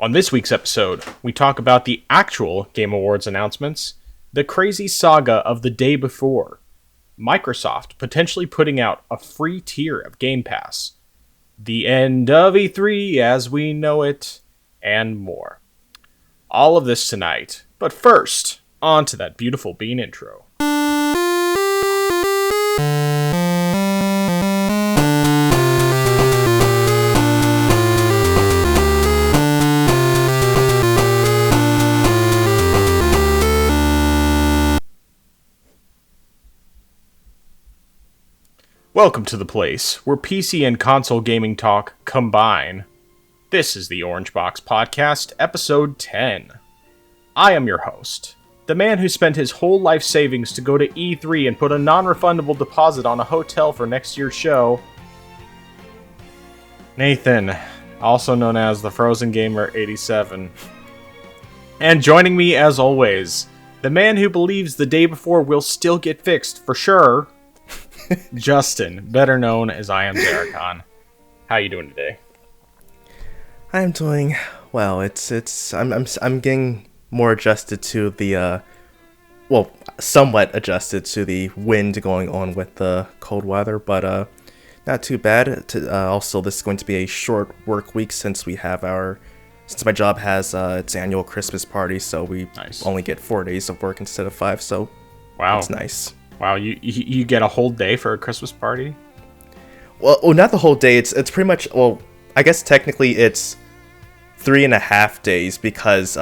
On this week's episode, we talk about the actual Game Awards announcements, the crazy saga of the day before, Microsoft potentially putting out a free tier of Game Pass, the end of E3 as we know it, and more. All of this tonight, but first, on to that beautiful Bean intro. Welcome to the place where PC and console gaming talk combine. This is the Orange Box Podcast, episode 10. I am your host, the man who spent his whole life savings to go to E3 and put a non-refundable deposit on a hotel for next year's show, Nathan, also known as the Frozen Gamer 87. And joining me as always, the man who believes the day before will still get fixed for sure, Justin, better known as I Am Zaracon. How you doing today? I'm doing well. I'm getting more adjusted to the somewhat adjusted to the wind going on with the cold weather, but not too bad. Also, this is going to be a short work week since my job has its annual Christmas party, so we only get 4 days of work instead of 5. So wow, it's nice. Wow, you get a whole day for a Christmas party? Well, not the whole day. It's pretty much, I guess technically it's 3.5 days because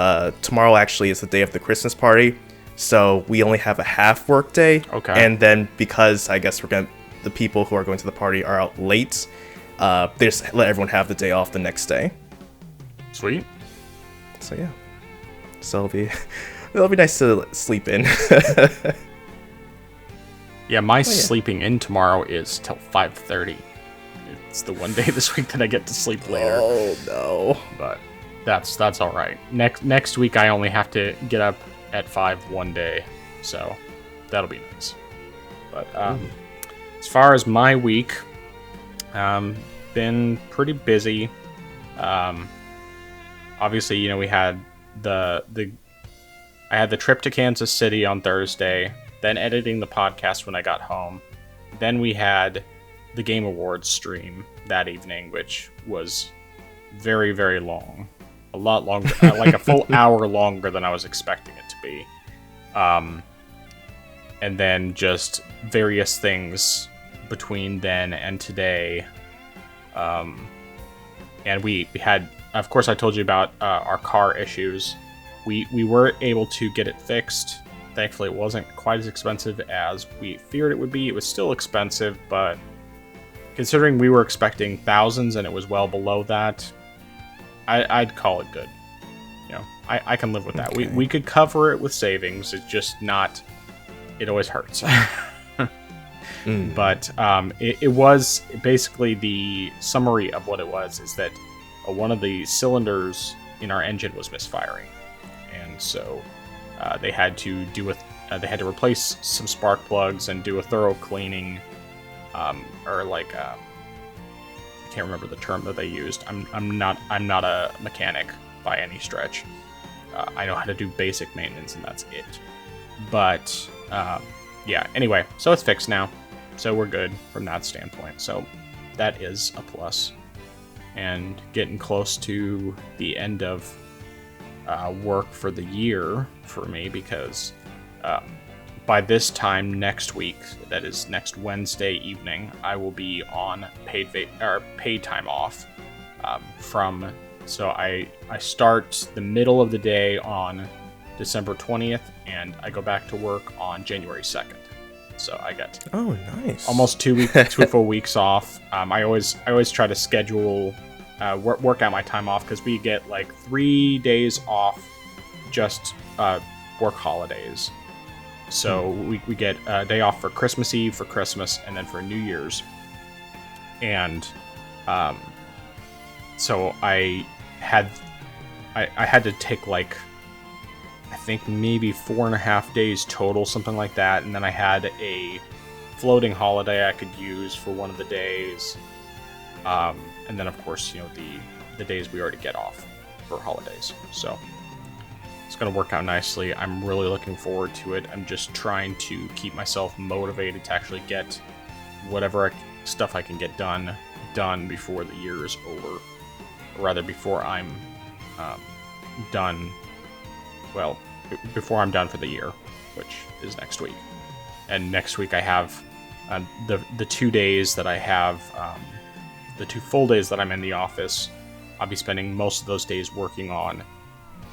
tomorrow actually is the day of the Christmas party. So we only have a half work day. Okay. And then because I guess the people who are going to the party are out late, they just let everyone have the day off the next day. Sweet. So yeah. So it'll be nice to sleep in. Yeah, my sleeping in tomorrow is till 5:30. It's the one day this week that I get to sleep later. Oh no! But that's all right. Next week I only have to get up at 5 one day, so that'll be nice. But as far as my week, been pretty busy. Obviously, we had I had the trip to Kansas City on Thursday. Then editing the podcast when I got home. Then we had the Game Awards stream that evening, which was very, very long. A lot longer, like a full hour longer than I was expecting it to be. And then just various things between then and today. And we had, of course, I told you about our car issues. We were able to get it fixed. Thankfully, it wasn't quite as expensive as we feared it would be. It was still expensive, but considering we were expecting thousands and it was well below that, I'd call it good. I can live with that. Okay. We could cover it with savings. It's just not. It always hurts. But it was basically the summary of what it was is that one of the cylinders in our engine was misfiring, and so. They had to replace some spark plugs and do a thorough cleaning, I can't remember the term that they used. I'm not a mechanic by any stretch. I know how to do basic maintenance and that's it. But yeah. Anyway, so it's fixed now, so we're good from that standpoint. So that is a plus, and getting close to the end of work for the year for me because by this time next week, that is next Wednesday evening, I will be on paid time off so I start the middle of the day on December 20th and I go back to work on January 2nd. So I get almost 2 full weeks off. I always try to schedule work out my time off because we get like 3 days off just work holidays. So we get a day off for Christmas Eve, for Christmas, and then for New Year's. And so I had to take I think maybe 4.5 days total, something like that. And then I had a floating holiday I could use for one of the days. And then, of course, the days we already get off. for holidays. So it's going to work out nicely. I'm really looking forward to it. I'm just trying to keep myself motivated to actually get whatever stuff I can get done before the year is over. Or rather, before I'm done. Well, before I'm done for the year, which is next week. And next week I have the 2 days that I have, the 2 full days that I'm in the office. I'll be spending most of those days working on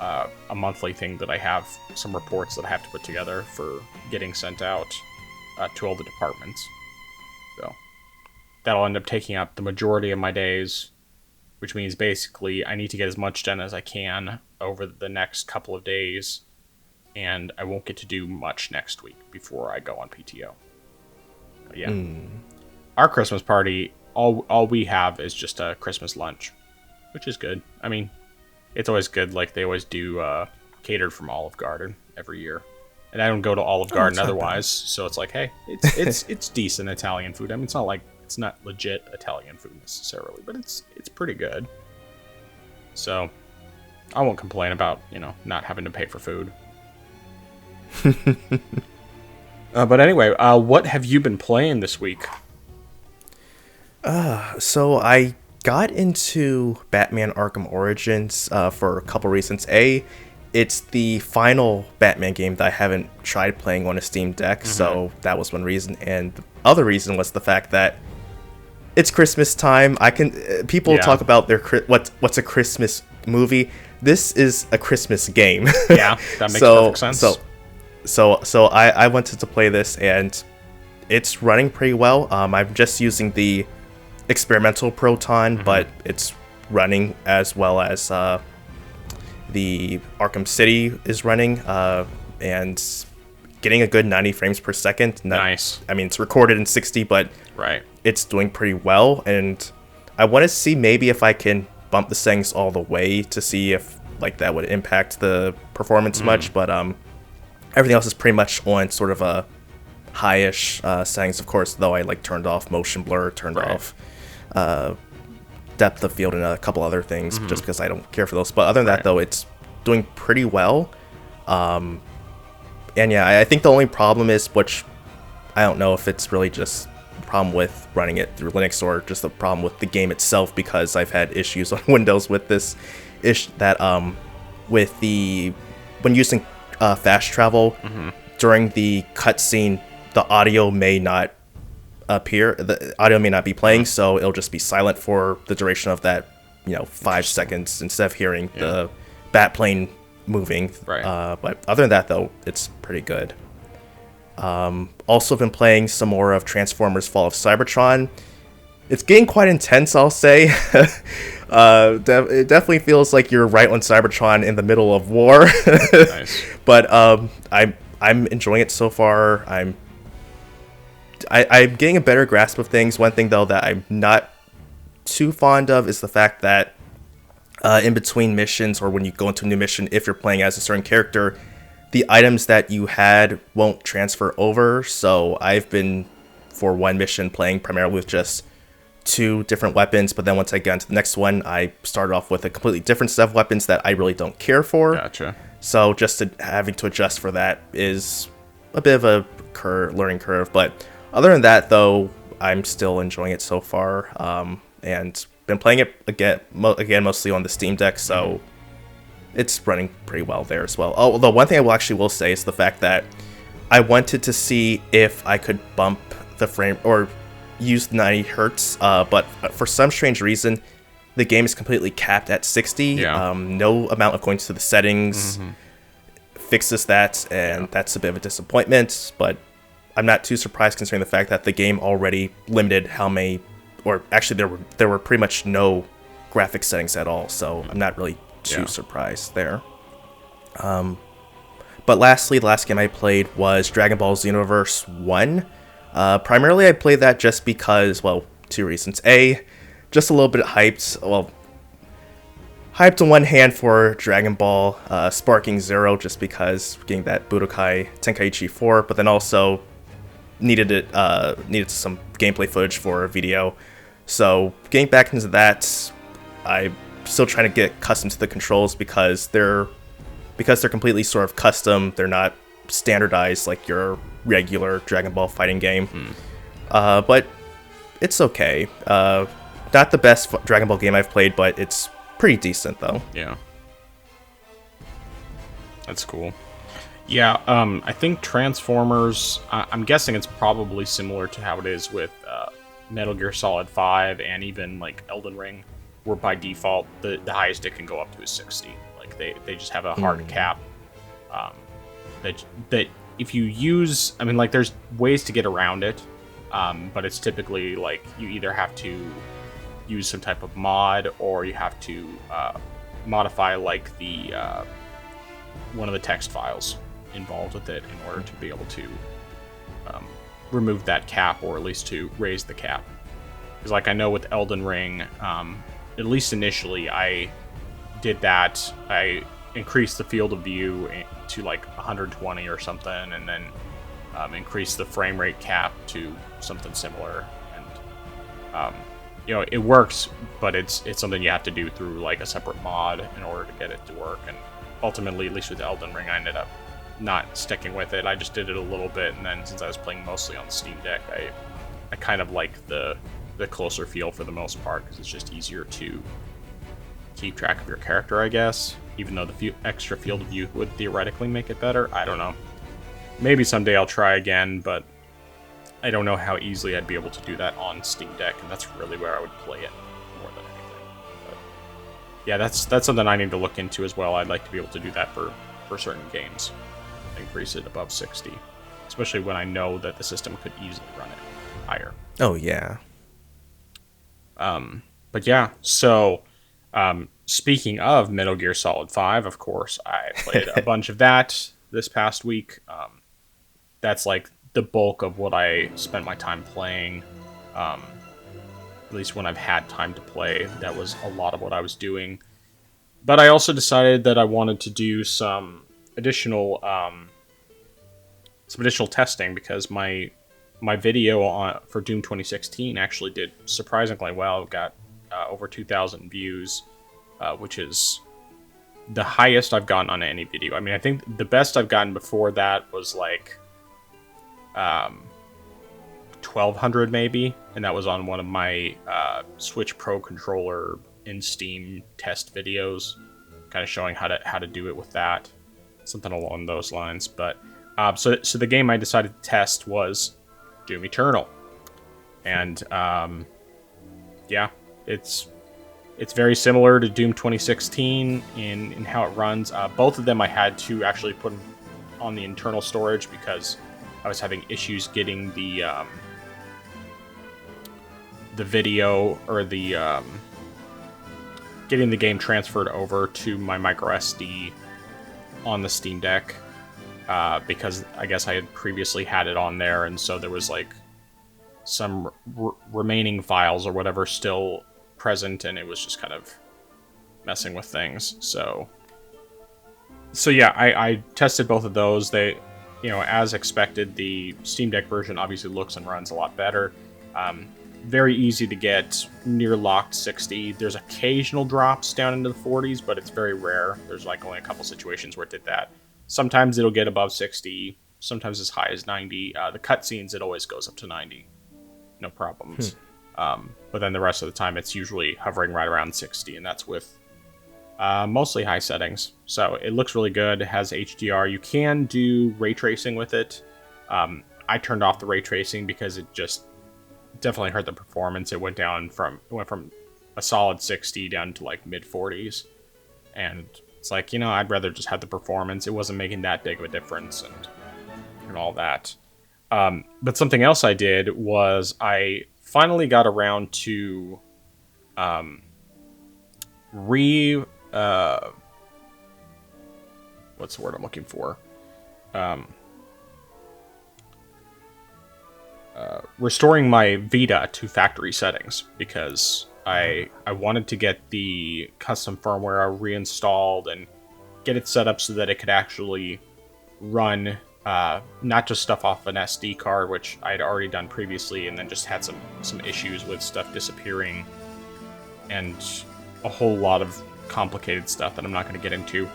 a monthly thing that I have, some reports that I have to put together for getting sent out to all the departments. So that'll end up taking up the majority of my days, which means basically I need to get as much done as I can over the next couple of days, and I won't get to do much next week before I go on PTO. But yeah. Our Christmas party, all we have is just a Christmas lunch, which is good. I mean, it's always good. Like, they always do catered from Olive Garden every year. And I don't go to Olive Garden otherwise, so it's like, hey, it's decent Italian food. I mean, it's not legit Italian food necessarily, but it's pretty good. So I won't complain about, not having to pay for food. But anyway, what have you been playing this week? So I got into Batman Arkham Origins for a couple reasons. A, it's the final Batman game that I haven't tried playing on a Steam Deck, so that was one reason. And the other reason was the fact that it's Christmas time. People talk about what's a Christmas movie. This is a Christmas game. Yeah, that makes perfect sense. So I wanted to play this, and it's running pretty well. I'm just using the experimental Proton, but it's running as well as the Arkham City is running, and getting a good 90 frames per second. Nice. I mean, it's recorded in 60, but it's doing pretty well, and I want to see maybe if I can bump the settings all the way to see if that would impact the performance much, but everything else is pretty much on sort of a high-ish settings, of course, though I turned off motion blur, turned off depth of field, and a couple other things just because I don't care for those. But other than that, though, it's doing pretty well. And yeah, I think the only problem is, which I don't know if it's really just a problem with running it through Linux or just a problem with the game itself, because I've had issues on Windows with this when using fast travel during the cutscene, the audio may not appear, the audio may not be playing, so it'll just be silent for the duration of that 5 seconds instead of hearing the bat plane moving. But other than that, though, it's pretty good. Also been playing some more of Transformers Fall of Cybertron. It's getting quite intense, I'll say. It definitely feels like you're right on Cybertron in the middle of war. Nice. But I'm enjoying it so far. I'm getting a better grasp of things. One thing, though, that I'm not too fond of is the fact that in between missions, or when you go into a new mission, if you're playing as a certain character, the items that you had won't transfer over. So I've been, for one mission, playing primarily with just 2 different weapons, but then once I got into the next one, I started off with a completely different set of weapons that I really don't care for. Gotcha. So just having to adjust for that is a bit of a learning curve. But other than that, though, I'm still enjoying it so far, and been playing it again mostly on the Steam Deck, so it's running pretty well there as well. Although one thing I will say is the fact that I wanted to see if I could bump the frame or use 90 hertz, but for some strange reason, the game is completely capped at 60. No amount of going to the settings fixes that, and that's a bit of a disappointment. But I'm not too surprised, considering the fact that the game already limited how many, or actually there were pretty much no graphic settings at all. So I'm not really too surprised there. But lastly, the last game I played was Dragon Ball Xenoverse 1. Primarily, I played that just because, well, 2 reasons. A, just a little bit hyped. Well, hyped on one hand for Dragon Ball Sparking Zero, just because getting that Budokai Tenkaichi 4, but then also needed some gameplay footage for a video. So getting back into that, I still trying to get accustomed to the controls because they're completely sort of custom. They're not standardized like your regular Dragon Ball fighting game. But it's okay. Not the best Dragon Ball game I've played, but it's pretty decent though. Yeah. That's cool. Yeah, I think Transformers, I'm guessing it's probably similar to how it is with Metal Gear Solid 5 and even like Elden Ring, where by default the highest it can go up to is 60. Like they just have a hard cap. That if you use, I mean, like there's ways to get around it, but it's typically like you either have to use some type of mod or you have to modify like the one of the text files involved with it in order to be able to remove that cap, or at least to raise the cap. Because like I know with Elden Ring, at least initially I did that. I increased the field of view to like 120 or something, and then increased the frame rate cap to something similar. And you know, it works, but it's something you have to do through like a separate mod in order to get it to work. And ultimately, at least with Elden Ring, I ended up not sticking with it. I just did it a little bit, and then since I was playing mostly on Steam Deck, I kind of like the closer feel for the most part, because it's just easier to keep track of your character, I guess. Even though the extra field of view would theoretically make it better. I don't know. Maybe someday I'll try again, but I don't know how easily I'd be able to do that on Steam Deck, and that's really where I would play it more than anything. But yeah, that's something I need to look into as well. I'd like to be able to do that for certain games. Increase it above 60. Especially when I know that the system could easily run it higher. Oh, yeah. But yeah, so speaking of Metal Gear Solid 5, of course, I played a bunch of that this past week. That's like the bulk of what I spent my time playing. At least when I've had time to play, that was a lot of what I was doing. But I also decided that I wanted to do some additional testing, because my video for Doom 2016 actually did surprisingly well. It got over 2,000 views, which is the highest I've gotten on any video. I mean, I think the best I've gotten before that was like 1,200 maybe, and that was on one of my Switch Pro controller in Steam test videos, kind of showing how to do it with that. Something along those lines. But so the game I decided to test was Doom Eternal, and yeah, it's very similar to Doom 2016 in how it runs. Both of them I had to actually put on the internal storage because I was having issues getting the video, or the getting the game transferred over to my micro SD on the Steam Deck, because I guess I had previously had it on there, and so there was like some remaining files or whatever still present, and it was just kind of messing with things. So yeah, I tested both of those. They, you know, as expected, the Steam Deck version obviously looks and runs a lot better. Very easy to get near locked 60. There's occasional drops down into the 40s, but it's very rare. There's like only a couple situations where it did that. Sometimes it'll get above 60, sometimes as high as 90. The cutscenes, it always goes up to 90. No problems. But then the rest of the time, it's usually hovering right around 60, and that's with mostly high settings. So it looks really good. It has HDR. You can do ray tracing with it. I turned off the ray tracing because it just definitely hurt the performance. It went from a solid 60 down to like mid 40s, and it's like, you know, I'd rather just have the performance. It wasn't making that big of a difference, and all that. But something else I did was I finally got around to what's the word I'm looking for? Restoring my Vita to factory settings, because I wanted to get the custom firmware reinstalled and get it set up so that it could actually run not just stuff off an SD card, which I had already done previously, and then just had some issues with stuff disappearing and a whole lot of complicated stuff that I'm not going to get into.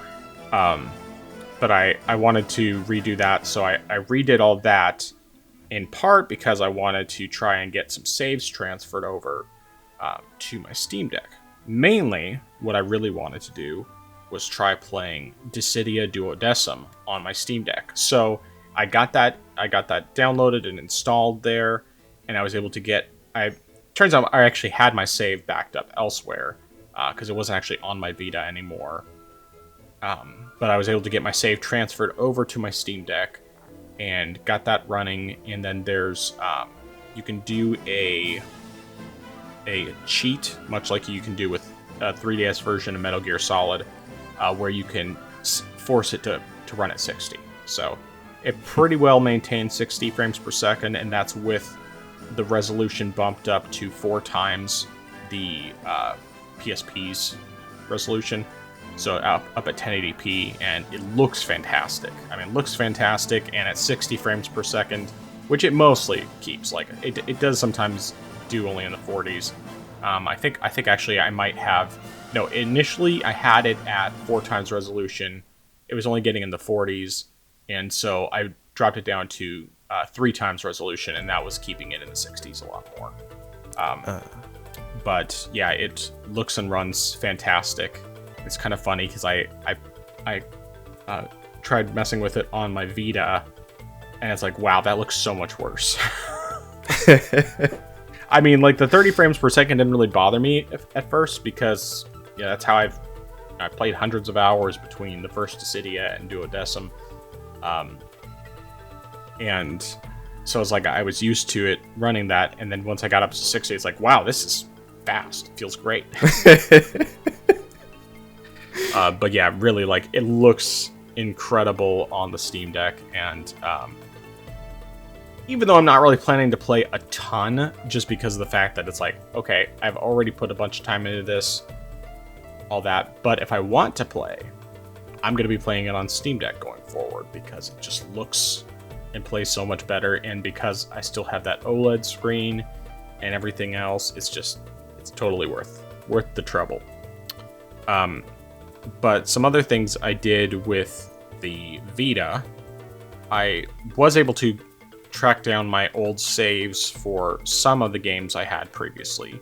But I wanted to redo that, so I redid all that in part because I wanted to try and get some saves transferred over to my Steam Deck. Mainly, what I really wanted to do was try playing Dissidia Duodecim on my Steam Deck. So I got that downloaded and installed there, and I was able to get. Turns out I actually had my save backed up elsewhere because it wasn't actually on my Vita anymore. But I was able to get my save transferred over to my Steam Deck and got that running. And then there's you can do a cheat, much like you can do with a 3DS version of Metal Gear Solid, where you can force it to run at 60. So it pretty well maintains 60 frames per second, and that's with the resolution bumped up to 4 times the PSP's resolution. So up at 1080p, and it looks fantastic. I mean, it looks fantastic, and at 60 frames per second, which it mostly keeps. Like, it does sometimes do only in the 40s. I think actually I might have... No, initially I had it at 4 times resolution. It was only getting in the 40s, and so I dropped it down to 3 times resolution, and that was keeping it in the 60s a lot more. But yeah, it looks and runs fantastic. It's kind of funny because I tried messing with it on my Vita, and it's like, wow, that looks so much worse. I mean, like, the 30 frames per second didn't really bother me at first because, yeah, that's how I played hundreds of hours between the first Dissidia and Duodecim. And so it's like I was used to it running that, and then once I got up to 60, it's like, wow, this is fast. It feels great. But yeah, really, like, it looks incredible on the Steam Deck, and even though I'm not really planning to play a ton, just because of the fact that it's like, okay, I've already put a bunch of time into this, all that, but if I want to play, I'm going to be playing it on Steam Deck going forward, because it just looks and plays so much better, and because I still have that OLED screen and everything else, it's totally worth the trouble. But some other things I did with the Vita, I was able to track down my old saves for some of the games I had previously.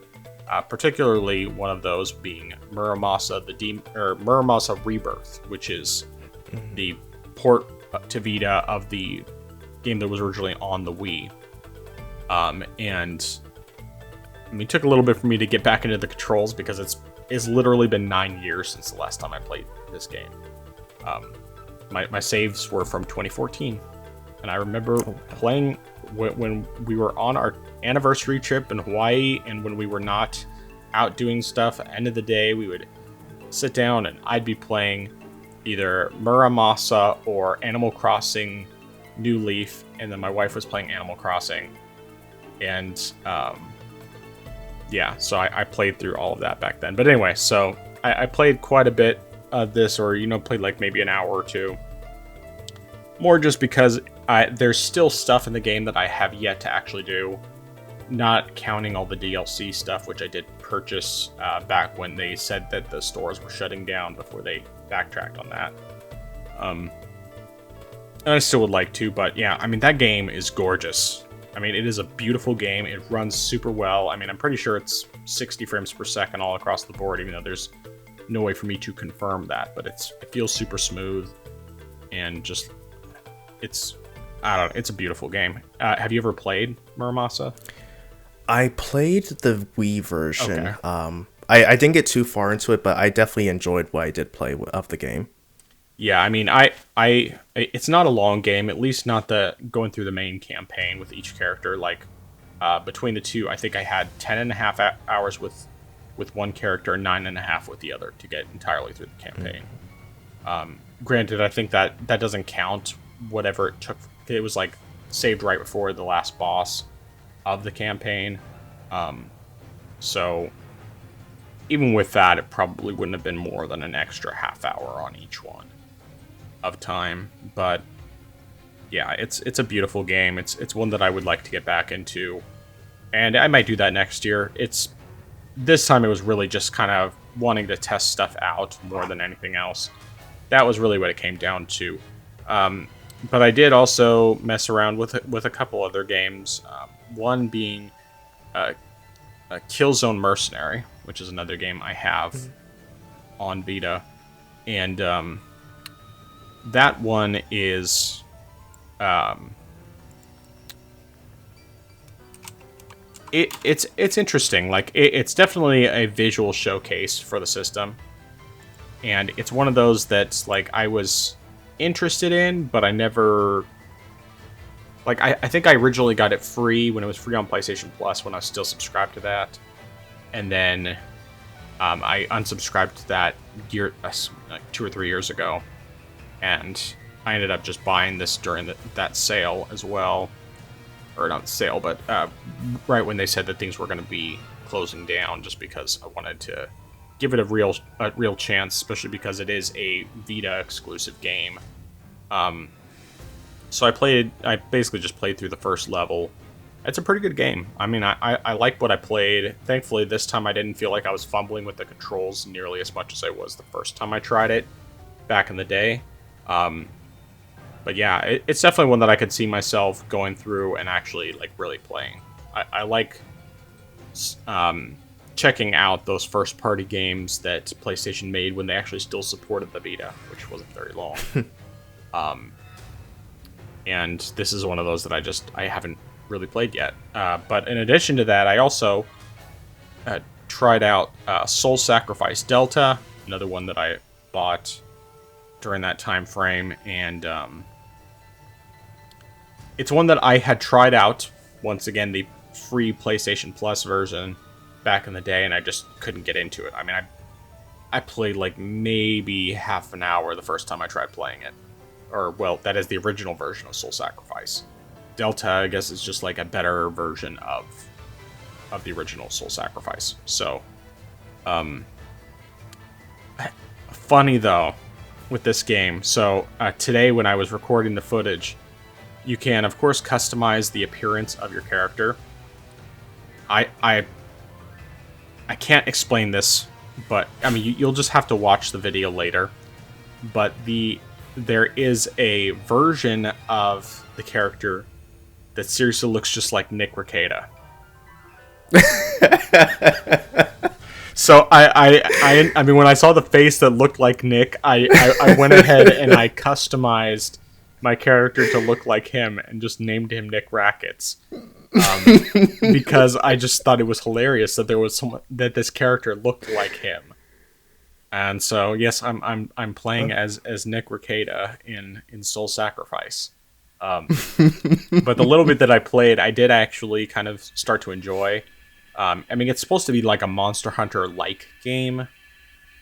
Particularly one of those being Muramasa Muramasa Rebirth, which is the port to Vita of the game that was originally on the Wii. And I mean, it took a little bit for me to get back into the controls because it's literally been 9 years since the last time I played this game. My saves were from 2014, and I remember playing when we were on our anniversary trip in Hawaii, and when we were not out doing stuff. At the end of the day, we would sit down, and I'd be playing either Muramasa or Animal Crossing New Leaf, and then my wife was playing Animal Crossing, and yeah, so I played through all of that back then. But anyway, so I played quite a bit of this, or, played like maybe an hour or two. More just because there's still stuff in the game that I have yet to actually do, not counting all the DLC stuff, which I did purchase back when they said that the stores were shutting down before they backtracked on that. And I still would like to, but yeah, I mean, that game is gorgeous. I mean, it is a beautiful game. It runs super well. I mean, I'm pretty sure it's 60 frames per second all across the board, even though there's no way for me to confirm that. But it feels super smooth, and just, I don't know, it's a beautiful game. Have you ever played Muramasa? I played the Wii version. Okay. I didn't get too far into it, but I definitely enjoyed what I did play of the game. Yeah, I mean, it's not a long game, at least not going through the main campaign with each character. Like, between the two, I think I had 10.5 hours with one character and 9.5 with the other to get entirely through the campaign. Granted, I think that doesn't count whatever it took. It was like saved right before the last boss of the campaign. So even with that, it probably wouldn't have been more than an extra half hour on each one of time. But yeah, it's a beautiful game. It's one that I would like to get back into, and I might do that next year. This time it was really just kind of wanting to test stuff out more than anything else. That was really what it came down to. But I did also mess around with a couple other games. One being Killzone Mercenary, which is another game I have on Vita, and that one is it's interesting. Like it's definitely a visual showcase for the system, and it's one of those that's like I was interested in, but I never. Like, I think I originally got it free when it was free on PlayStation Plus when I was still subscribed to that. And then I unsubscribed to that like 2 or 3 years ago. And I ended up just buying this during that sale as well. Or not sale, but right when they said that things were going to be closing down, just because I wanted to give it a real chance, especially because it is a Vita exclusive game. So I basically just played through the first level. It's a pretty good game. I mean, I like what I played. Thankfully, this time I didn't feel like I was fumbling with the controls nearly as much as I was the first time I tried it back in the day. But yeah, it's definitely one that I could see myself going through and actually like really playing. I like checking out those first-party games that PlayStation made when they actually still supported the Vita, which wasn't very long. And this is one of those that I haven't really played yet. But in addition to that, I also tried out Soul Sacrifice Delta, another one that I bought during that time frame, and it's one that I had tried out, once again, the free PlayStation Plus version back in the day, and I just couldn't get into it. I mean, I played like maybe half an hour the first time I tried playing it. Or, well, that is the original version of Soul Sacrifice. Delta, I guess, is just like a better version of the original Soul Sacrifice. So, funny though, with this game. So, today when I was recording the footage, you can, of course, customize the appearance of your character. I can't explain this, but, I mean, you'll just have to watch the video later. But there is a version of the character that seriously looks just like Nick Rekieta. So I mean, when I saw the face that looked like Nick, I went ahead and I customized my character to look like him and just named him Nick Rackets. Because I just thought it was hilarious that there was someone that this character looked like him. And so, yes, I'm playing as Nick Rekieta in Soul Sacrifice. But the little bit that I played, I did actually kind of start to enjoy. I mean, it's supposed to be like a Monster Hunter-like game.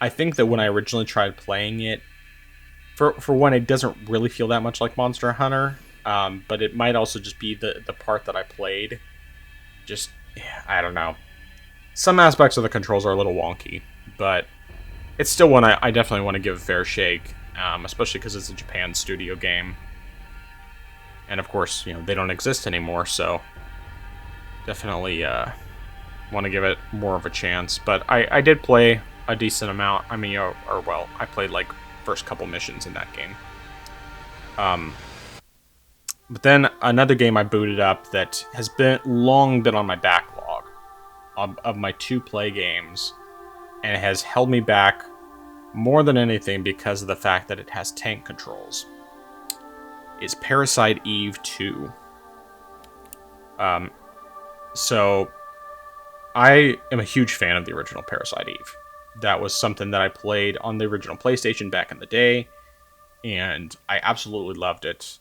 I think that when I originally tried playing it, for one, it doesn't really feel that much like Monster Hunter. But it might also just be the part that I played. Just, I don't know. Some aspects of the controls are a little wonky, but it's still one I definitely want to give a fair shake, especially because it's a Japan studio game. And of course, they don't exist anymore, so definitely want to give it more of a chance. But I did play a decent amount. I mean, I played like first couple missions in that game. But then another game I booted up that has long been on my backlog of my 2-play games, and it has held me back more than anything because of the fact that it has tank controls, is Parasite Eve 2. So I am a huge fan of the original Parasite Eve. That was something that I played on the original PlayStation back in the day, and I absolutely loved it.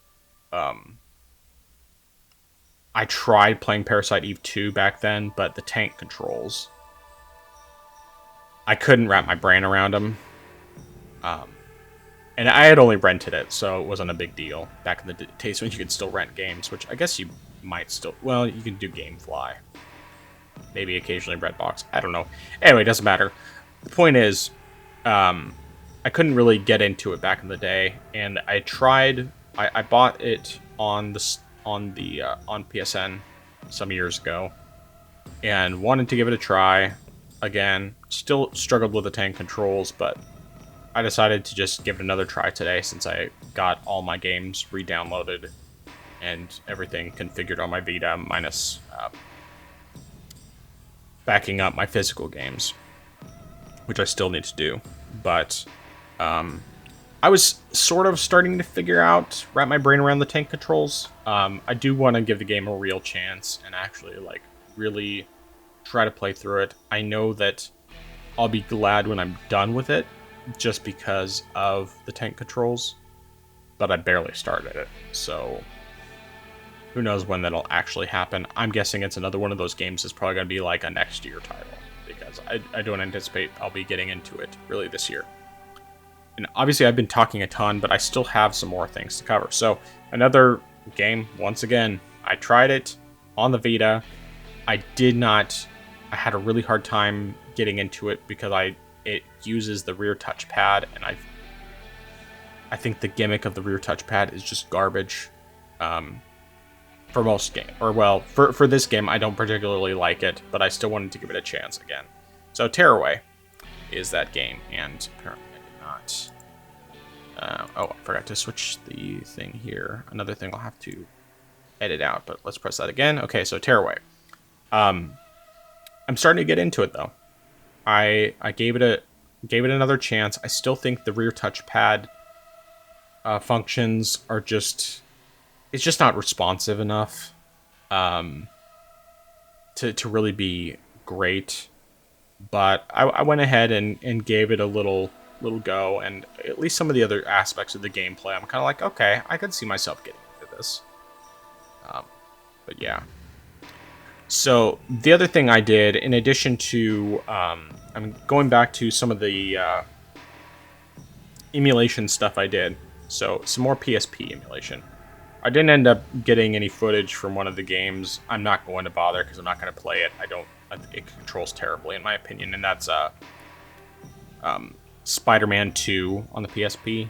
I tried playing Parasite Eve 2 back then, but the tank controls, I couldn't wrap my brain around them. And I had only rented it, so it wasn't a big deal back in the days when you could still rent games, which I guess you might still... Well, you can do GameFly. Maybe occasionally Redbox. I don't know. Anyway, it doesn't matter. The point is, I couldn't really get into it back in the day, and I tried... I bought it on PSN some years ago, and wanted to give it a try again, Still struggled with the tank controls, but I decided to just give it another try today since I got all my games re-downloaded and everything configured on my Vita, minus backing up my physical games, which I still need to do. But I was sort of starting to wrap my brain around the tank controls. I do want to give the game a real chance and actually like really try to play through it. I know that I'll be glad when I'm done with it, just because of the tank controls, but I barely started it, so who knows when that'll actually happen. I'm guessing it's another one of those games that's probably going to be like a next year title, because I don't anticipate I'll be getting into it really this year. And obviously I've been talking a ton, but I still have some more things to cover. So another game, once again, I tried it on the Vita. I had a really hard time getting into it because it uses the rear touchpad, and I think the gimmick of the rear touchpad is just garbage. For most games, or well, for this game, I don't particularly like it, but I still wanted to give it a chance again. So Tearaway is that game, and apparently I did not. Oh, I forgot to switch the thing here. Another thing I'll have to edit out, but let's press that again. Okay, so Tearaway. I'm starting to get into it though. I gave it another chance. I still think the rear touchpad functions are just, it's just not responsive enough to really be great. But I went ahead and gave it a little go, and at least some of the other aspects of the gameplay, I'm kind of like, okay, I could see myself getting into this. But yeah. So the other thing I did, in addition to, I'm going back to some of the emulation stuff I did. So some more PSP emulation. I didn't end up getting any footage from one of the games. I'm not going to bother because I'm not going to play it. It controls terribly in my opinion, and that's Spider-Man 2 on the PSP,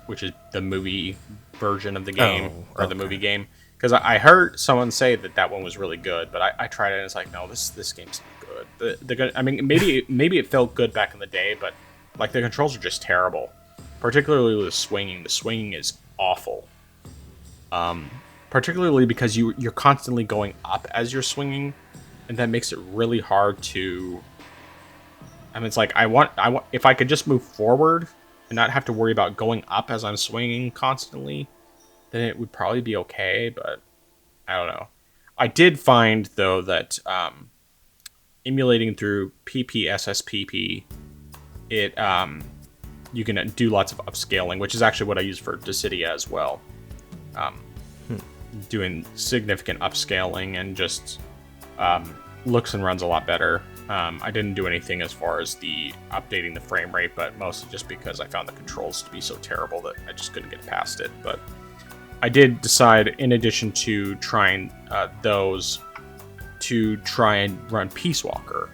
which is the movie version of the game, or the movie game. Because I heard someone say that one was really good, but I tried it and it's like, no, this game's not good. I mean, maybe it felt good back in the day, but like the controls are just terrible. Particularly with the swinging. The swinging is awful. Particularly because you're constantly going up as you're swinging, and that makes it really hard to. I mean, it's like I want if I could just move forward and not have to worry about going up as I'm swinging constantly, then it would probably be okay, but I don't know. I did find, though, that emulating through PPSSPP, you can do lots of upscaling, which is actually what I use for Dissidia as well. Doing significant upscaling and just looks and runs a lot better. I didn't do anything as far as the updating the frame rate, but mostly just because I found the controls to be so terrible that I just couldn't get past it. But I did decide, in addition to trying those, to try and run Peace Walker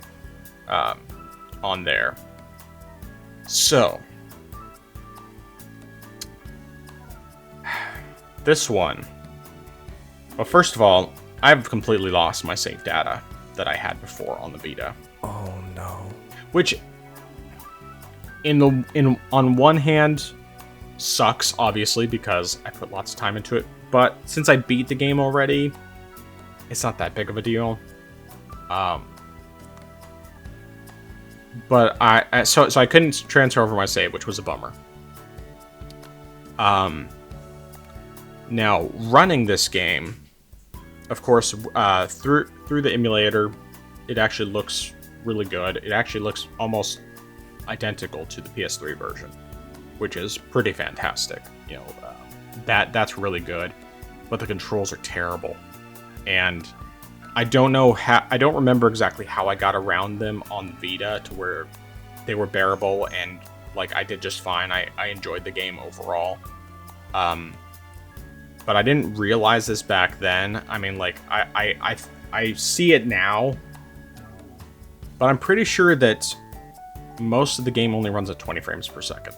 on there. So this one. Well, first of all, I've completely lost my save data that I had before on the Vita. Oh no. Which, on one hand, sucks, obviously, because I put lots of time into it. But since I beat the game already, it's not that big of a deal. But so I couldn't transfer over my save, which was a bummer. Now, running this game, of course, through the emulator, it actually looks really good. It actually looks almost identical to the PS3 version, which is pretty fantastic. You know, that's really good. But the controls are terrible, and I don't remember exactly how I got around them on Vita to where they were bearable, and like I did just fine. I enjoyed the game overall. But I didn't realize this back then. I mean, like, I see it now, but I'm pretty sure that most of the game only runs at 20 frames per second.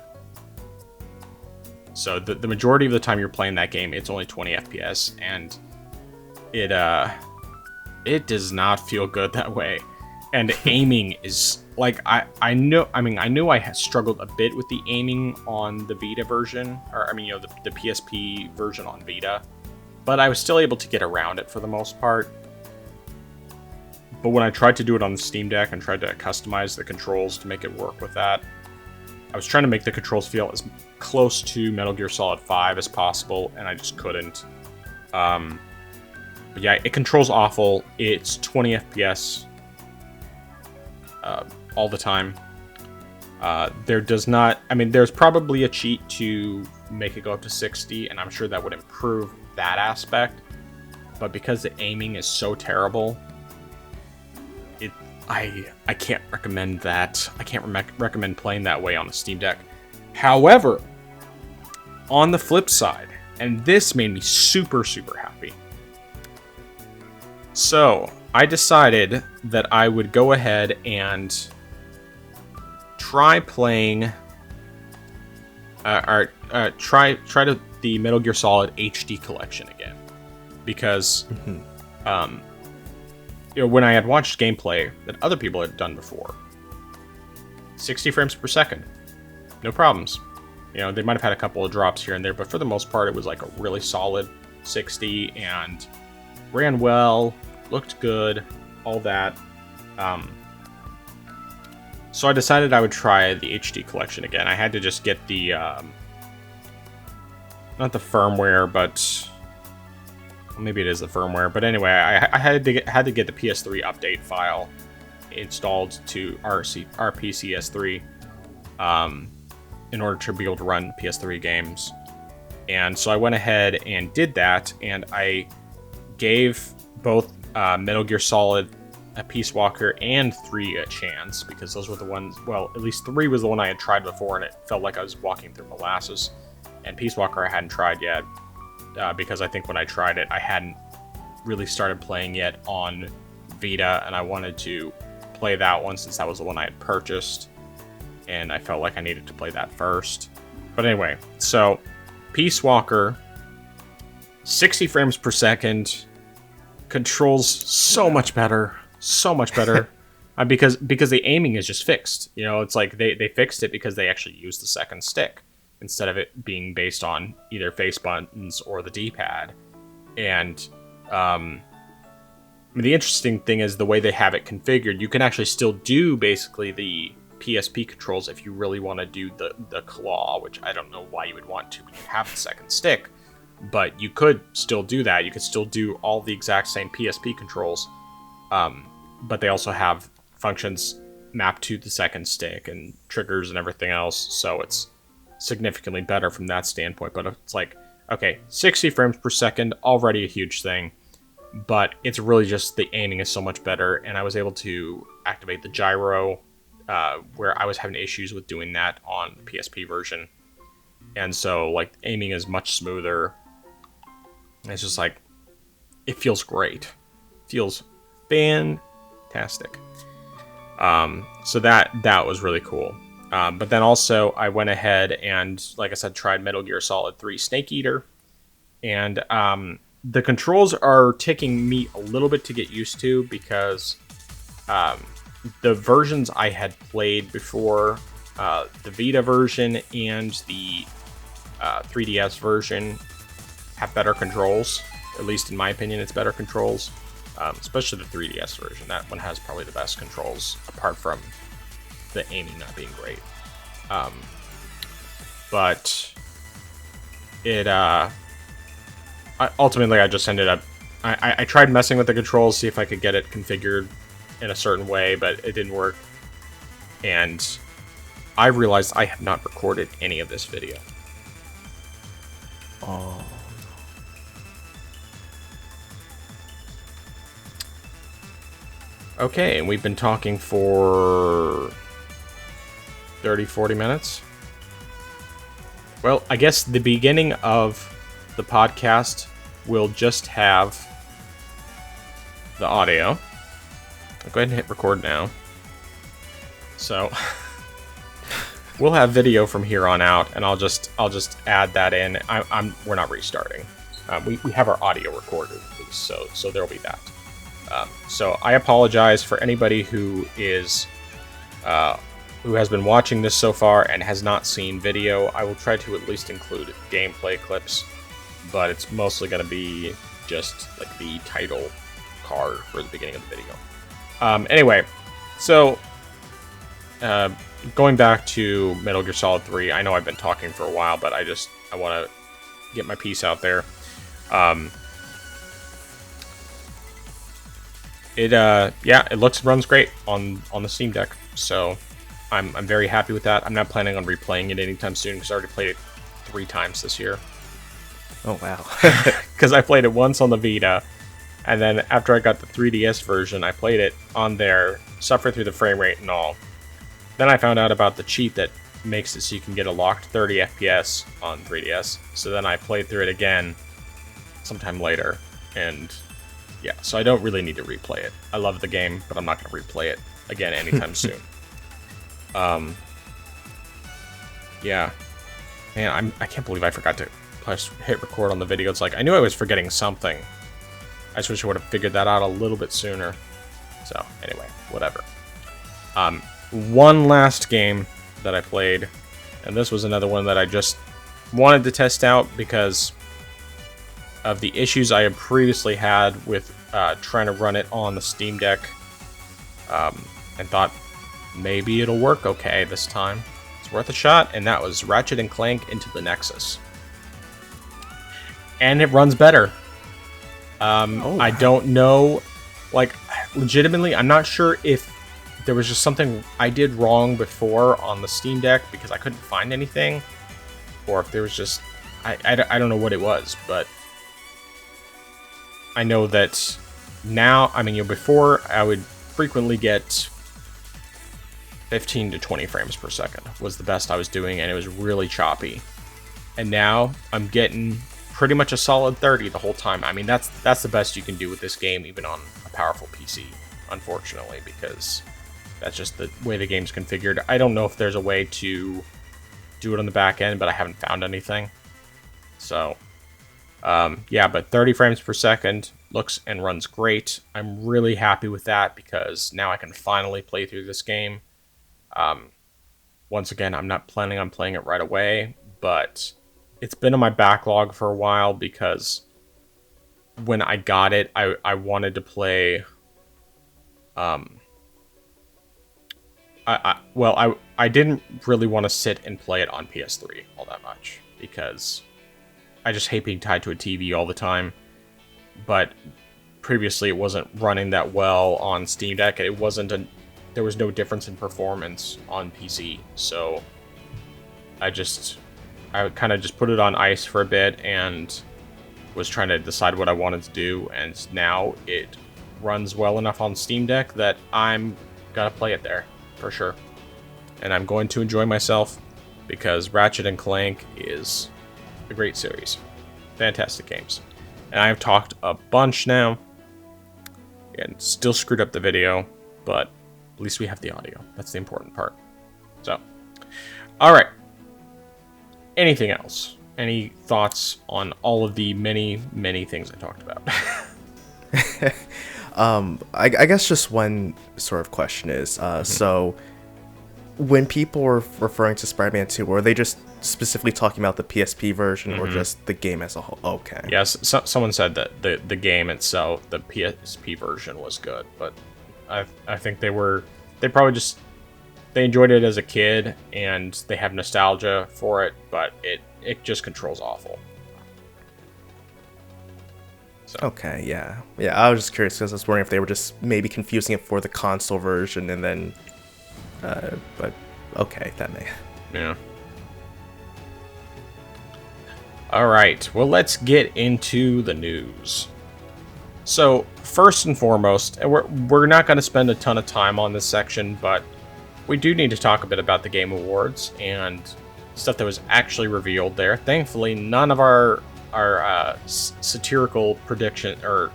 So the majority of the time you're playing that game, it's only 20 FPS, and it does not feel good that way. And aiming is like I knew I had struggled a bit with the aiming on the Vita version, or the PSP version on Vita, but I was still able to get around it for the most part. But when I tried to do it on the Steam Deck and tried to customize the controls to make it work with that, I was trying to make the controls feel as close to Metal Gear Solid 5 as possible, and I just couldn't. But yeah, it controls awful. It's 20 FPS all the time. There's probably a cheat to make it go up to 60, and I'm sure that would improve that aspect. But because the aiming is so terrible, I can't recommend that. I can't recommend playing that way on the Steam Deck. However, on the flip side, and this made me super, super happy. So, I decided that I would go ahead and try playing, try the Metal Gear Solid HD collection again, because, when I had watched gameplay that other people had done before, 60 frames per second, no problems. They might have had a couple of drops here and there, but for the most part, it was like a really solid 60 and ran well, looked good, all that. So I decided I would try the HD collection again. I had to just get the, not the firmware, but maybe it is the firmware. But anyway, I had to get the PS3 update file installed to RPCS3 in order to be able to run PS3 games. And so I went ahead and did that, and I gave both Metal Gear Solid, Peace Walker, and 3 a chance, because those were the ones, well, at least 3 was the one I had tried before, and it felt like I was walking through molasses. And Peace Walker I hadn't tried yet, because I think when I tried it, I hadn't really started playing yet on Vita, and I wanted to play that one since that was the one I had purchased, and I felt like I needed to play that first. But anyway, so Peace Walker, 60 frames per second, controls so much better, because the aiming is just fixed. It's like they fixed it because they actually used the second stick instead of it being based on either face buttons or the D-pad. And the interesting thing is the way they have it configured. You can actually still do basically the PSP controls if you really want to do the claw, which I don't know why you would want to when you have the second stick. But you could still do that. You could still do all the exact same PSP controls, but they also have functions mapped to the second stick and triggers and everything else, so it's significantly better from that standpoint. But it's like, okay, 60 frames per second, already a huge thing, but it's really just the aiming is so much better, and I was able to activate the gyro, where I was having issues with doing that on the PSP version. And so, like, aiming is much smoother. It's just like, it feels great. Feels fantastic. So that was really cool. But then also, I went ahead and, like I said, tried Metal Gear Solid 3 Snake Eater. And the controls are taking me a little bit to get used to, because the versions I had played before, the Vita version and the 3DS version, have better controls. At least in my opinion, it's better controls. Especially the 3DS version. That one has probably the best controls, apart from the aiming not being great. But it ultimately I just ended up, I tried messing with the controls, see if I could get it configured in a certain way, but it didn't work. And I realized I have not recorded any of this video. Oh. Okay, and we've been talking for 30-40 minutes. Well, I guess the beginning of the podcast will just have the audio. I'll go ahead and hit record now. So we'll have video from here on out, and I'll just add that in. We're not restarting. We have our audio recorded, so there'll be that. So I apologize for anybody who has been watching this so far and has not seen video. I will try to at least include gameplay clips, but it's mostly going to be just like the title card for the beginning of the video. Anyway, so going back to Metal Gear Solid 3, I know I've been talking for a while, but I want to get my piece out there. It looks and runs great on the Steam Deck, so I'm very happy with that. I'm not planning on replaying it anytime soon because I already played it 3 times this year. Oh wow! Because I played it once on the Vita, and then after I got the 3DS version, I played it on there, suffered through the frame rate and all. Then I found out about the cheat that makes it so you can get a locked 30 FPS on 3DS. So then I played through it again sometime later, and yeah, so I don't really need to replay it. I love the game, but I'm not going to replay it again anytime soon. Yeah. Man, I can't believe I forgot to hit record on the video. It's like, I knew I was forgetting something. I just wish I would have figured that out a little bit sooner. So, anyway, whatever. One last game that I played, and this was another one that I just wanted to test out because of the issues I had previously had with trying to run it on the Steam Deck, and thought maybe it'll work okay this time. It's worth a shot, and that was Ratchet & Clank Into the Nexus. And it runs better. I don't know, like, legitimately, I'm not sure if there was just something I did wrong before on the Steam Deck because I couldn't find anything, or if there was just, I don't know what it was, but I know that now, before I would frequently get 15 to 20 frames per second was the best I was doing, and it was really choppy. And now I'm getting pretty much a solid 30 the whole time. I mean, that's the best you can do with this game, even on a powerful PC, unfortunately, because that's just the way the game's configured. I don't know if there's a way to do it on the back end, but I haven't found anything. So, yeah, but 30 frames per second looks and runs great. I'm really happy with that because now I can finally play through this game. Once again, I'm not planning on playing it right away, but it's been on my backlog for a while because when I got it, I wanted to play. I didn't really want to sit and play it on PS3 all that much because I just hate being tied to a TV all the time. But previously, it wasn't running that well on Steam Deck. There was no difference in performance on PC, so I kind of just put it on ice for a bit and was trying to decide what I wanted to do, and now it runs well enough on Steam Deck that I'm gonna play it there for sure, and I'm going to enjoy myself because Ratchet & Clank is a great series, fantastic games, and I've talked a bunch now and still screwed up the video, but at least we have the audio. That's the important part. So, all right. Anything else? Any thoughts on all of the many, many things I talked about? I guess just one sort of question is, so when people were referring to Spider-Man 2, were they just specifically talking about the PSP version or just the game as a whole? Okay. Yes, someone said that the game itself, the PSP version, was good, but I think they enjoyed it as a kid and they have nostalgia for it, but it just controls awful. So. Okay, yeah. I was just curious because I was wondering if they were just maybe confusing it for the console version and then, but okay, that may. Yeah. All right, well, let's get into the news. So, first and foremost, and we're not going to spend a ton of time on this section, but we do need to talk a bit about the Game Awards and stuff that was actually revealed there. Thankfully, none of our satirical prediction, or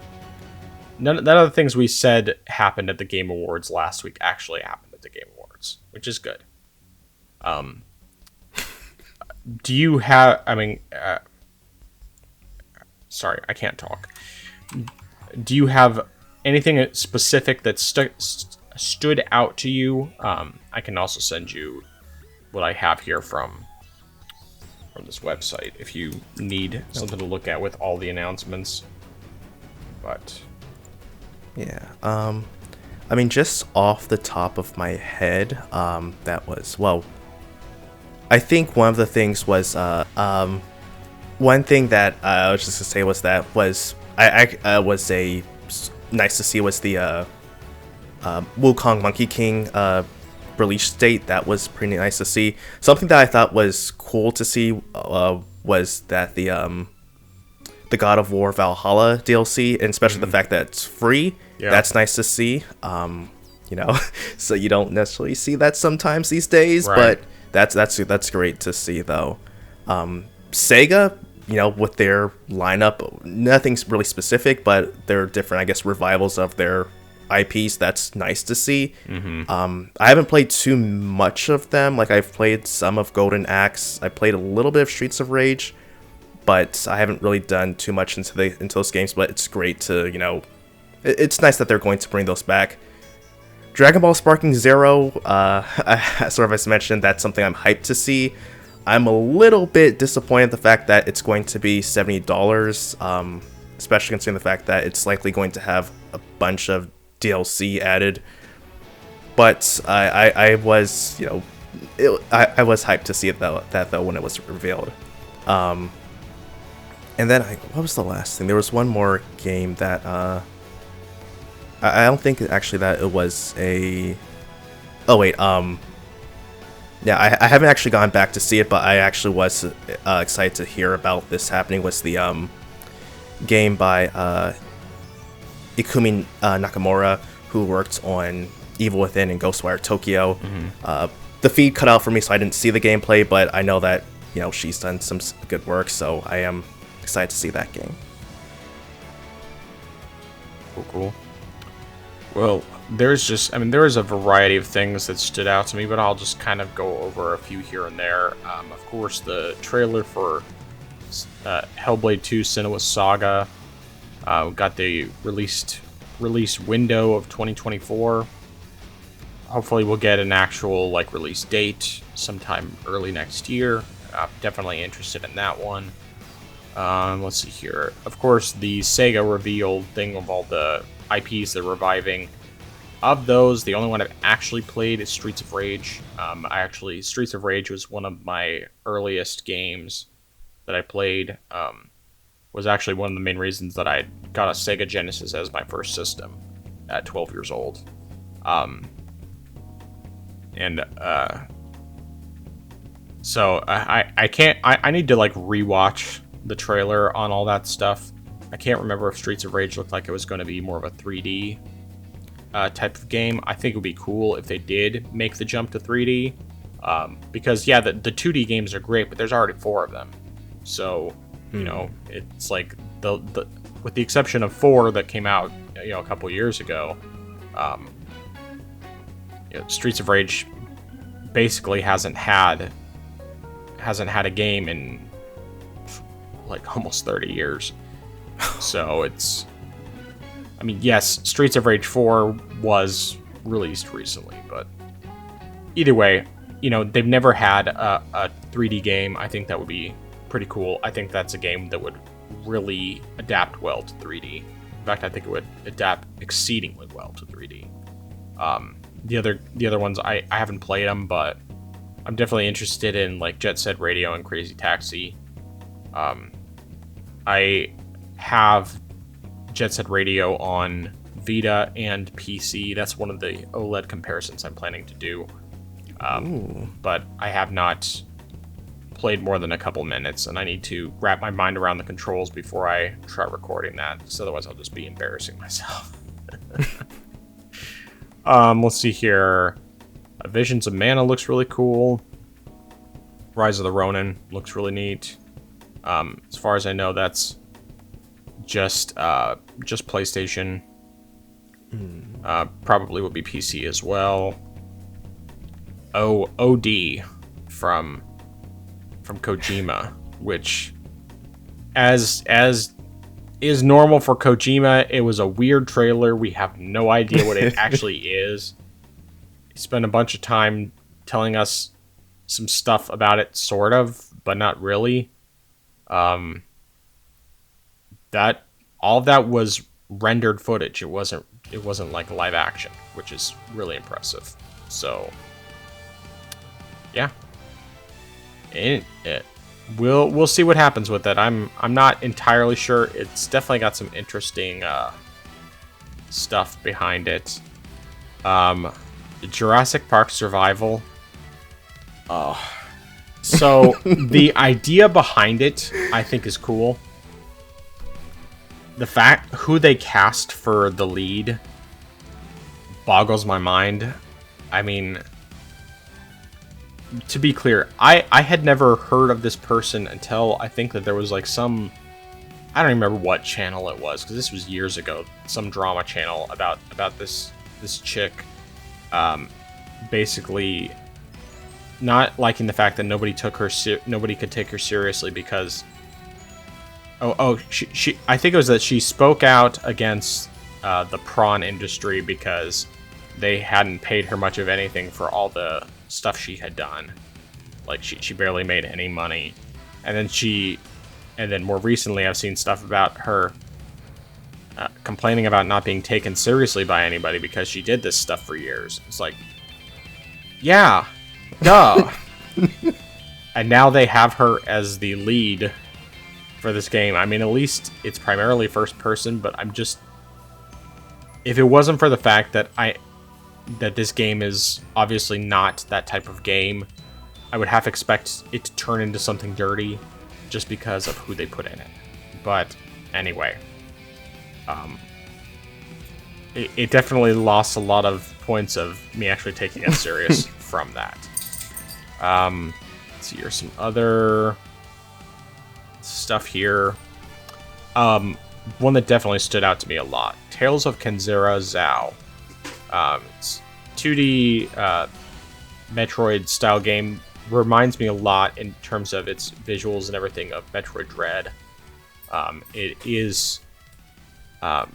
none of the things we said happened at the Game Awards last week actually happened at the Game Awards, which is good. Do you have, sorry, I can't talk. Do you have anything specific that stood out to you, I can also send you what I have here from this website if you need something to look at with all the announcements. But yeah, I mean, just off the top of my head, that was, well, I think one of the things was, one thing that I was just gonna say was that was, was a nice to see was the Wukong Monkey King release date. That was pretty nice to see. Something that I thought was cool to see was that the God of War Valhalla DLC, and especially the fact that it's free. Yeah. That's nice to see. You know, so you don't necessarily see that sometimes these days, right. But that's great to see though. Sega, you know, with their lineup, nothing's really specific, but they're different, I guess, revivals of their IPs. That's nice to see. I haven't played too much of them. Like, I've played some of Golden Axe. I played a little bit of Streets of Rage, but I haven't really done too much into those games. But it's great to, you know, it's nice that they're going to bring those back. Dragon Ball Sparking Zero, sort of as mentioned, that's something I'm hyped to see. I'm a little bit disappointed the fact that it's going to be $70, especially considering the fact that it's likely going to have a bunch of DLC added. But I was, you know, I was hyped to see it though when it was revealed. And then what was the last thing? There was one more game that I don't think actually that it was a. Oh wait, yeah, I haven't actually gone back to see it, but I actually was excited to hear about this happening. Was the game by Ikumi Nakamura, who worked on Evil Within and Ghostwire Tokyo. The feed cut out for me, so I didn't see the gameplay, but I know that, you know, she's done some good work, so I am excited to see that game. Cool. Well, there is a variety of things that stood out to me, but I'll just kind of go over a few here and there. Of course, the trailer for Hellblade 2: Senua's Saga got the release window of 2024. Hopefully, we'll get an actual release date sometime early next year. Definitely interested in that one. Let's see here. Of course, the Sega reveal thing of all the IPs they're reviving. Of those, the only one I've actually played is Streets of Rage. Streets of Rage was one of my earliest games that I played. Was actually one of the main reasons that I got a Sega Genesis as my first system at 12 years old. So I need to rewatch the trailer on all that stuff. I can't remember if Streets of Rage looked like it was going to be more of a 3D type of game. I think it would be cool if they did make the jump to 3D. Because, yeah, the 2D games are great, but there's already 4 of them. So, you know, it's like, with the exception of 4 that came out, you know, a couple years ago, you know, Streets of Rage basically hasn't had a game in, almost 30 years. So it's, I mean, yes, Streets of Rage 4 was released recently, but either way, you know, they've never had a 3D game. I think that would be pretty cool. I think that's a game that would really adapt well to 3D. In fact, I think it would adapt exceedingly well to 3D. The other ones, I haven't played them, but I'm definitely interested in Jet Set Radio and Crazy Taxi. I have Jet Set Radio on Vita and PC. That's one of the OLED comparisons I'm planning to do. But I have not played more than a couple minutes, and I need to wrap my mind around the controls before I try recording that, because otherwise I'll just be embarrassing myself. Let's see here. Visions of Mana looks really cool. Rise of the Ronin looks really neat. As far as I know, that's just PlayStation. Probably will be PC as well. OD from Kojima, which as is normal for Kojima. It was a weird trailer. We have no idea what it actually is. He spent a bunch of time telling us some stuff about it, sort of, but not really. That all of that was rendered footage. It wasn't like live action, which is really impressive. So, yeah, we'll see what happens with it. I'm not entirely sure. It's definitely got some interesting stuff behind it. Jurassic Park Survival. So the idea behind it, I think, is cool. The fact who they cast for the lead boggles my mind. I mean, to be clear, I had never heard of this person until I think that there was like some, I don't remember what channel it was, because this was years ago, some drama channel about this chick basically not liking the fact that nobody could take her seriously because she I think it was that she spoke out against the prawn industry because they hadn't paid her much of anything for all the stuff she had done. Like she barely made any money. And then more recently I've seen stuff about her complaining about not being taken seriously by anybody because she did this stuff for years. It's like, yeah, duh. And now they have her as the lead for this game. I mean, at least it's primarily first person, but I'm just, if it wasn't for the fact that this game is obviously not that type of game, I would half expect it to turn into something dirty just because of who they put in it. But anyway, it definitely lost a lot of points of me actually taking it serious from that. Let's see, here's some other stuff here. One that definitely stood out to me a lot. Tales of Kenzera Zao. It's 2D Metroid style game. Reminds me a lot in terms of its visuals and everything of Metroid Dread. It is a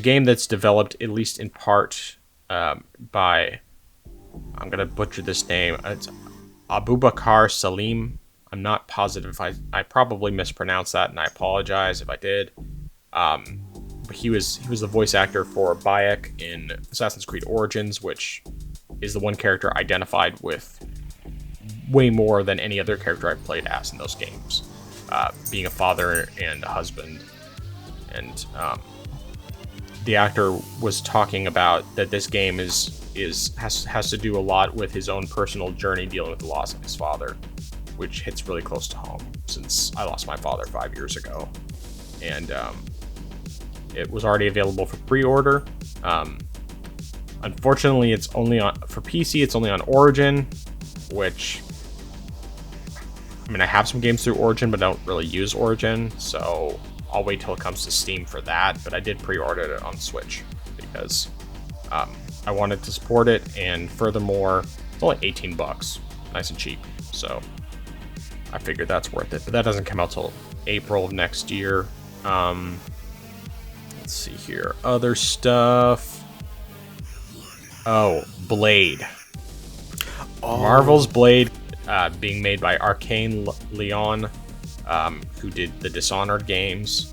game that's developed, at least in part, by, I'm gonna butcher this name. It's Abubakar Salim. I'm not positive. I probably mispronounced that, and I apologize if I did. But he was the voice actor for Bayek in Assassin's Creed Origins, which is the one character identified with way more than any other character I've played as in those games, being a father and a husband. And the actor was talking about that this game has to do a lot with his own personal journey dealing with the loss of his father, which hits really close to home since I lost my father 5 years ago. And it was already available for pre-order. Unfortunately, it's only for PC. It's only on Origin, which, I mean, I have some games through Origin, but I don't really use Origin, so I'll wait till it comes to Steam for that. But I did pre-order it on Switch because I wanted to support it, and furthermore, it's only $18, nice and cheap. So I figured that's worth it. But that doesn't come out till April of next year. Let's see here. Other stuff. Oh, Blade. Oh. Marvel's Blade, being made by Arcane Leon, who did the Dishonored games.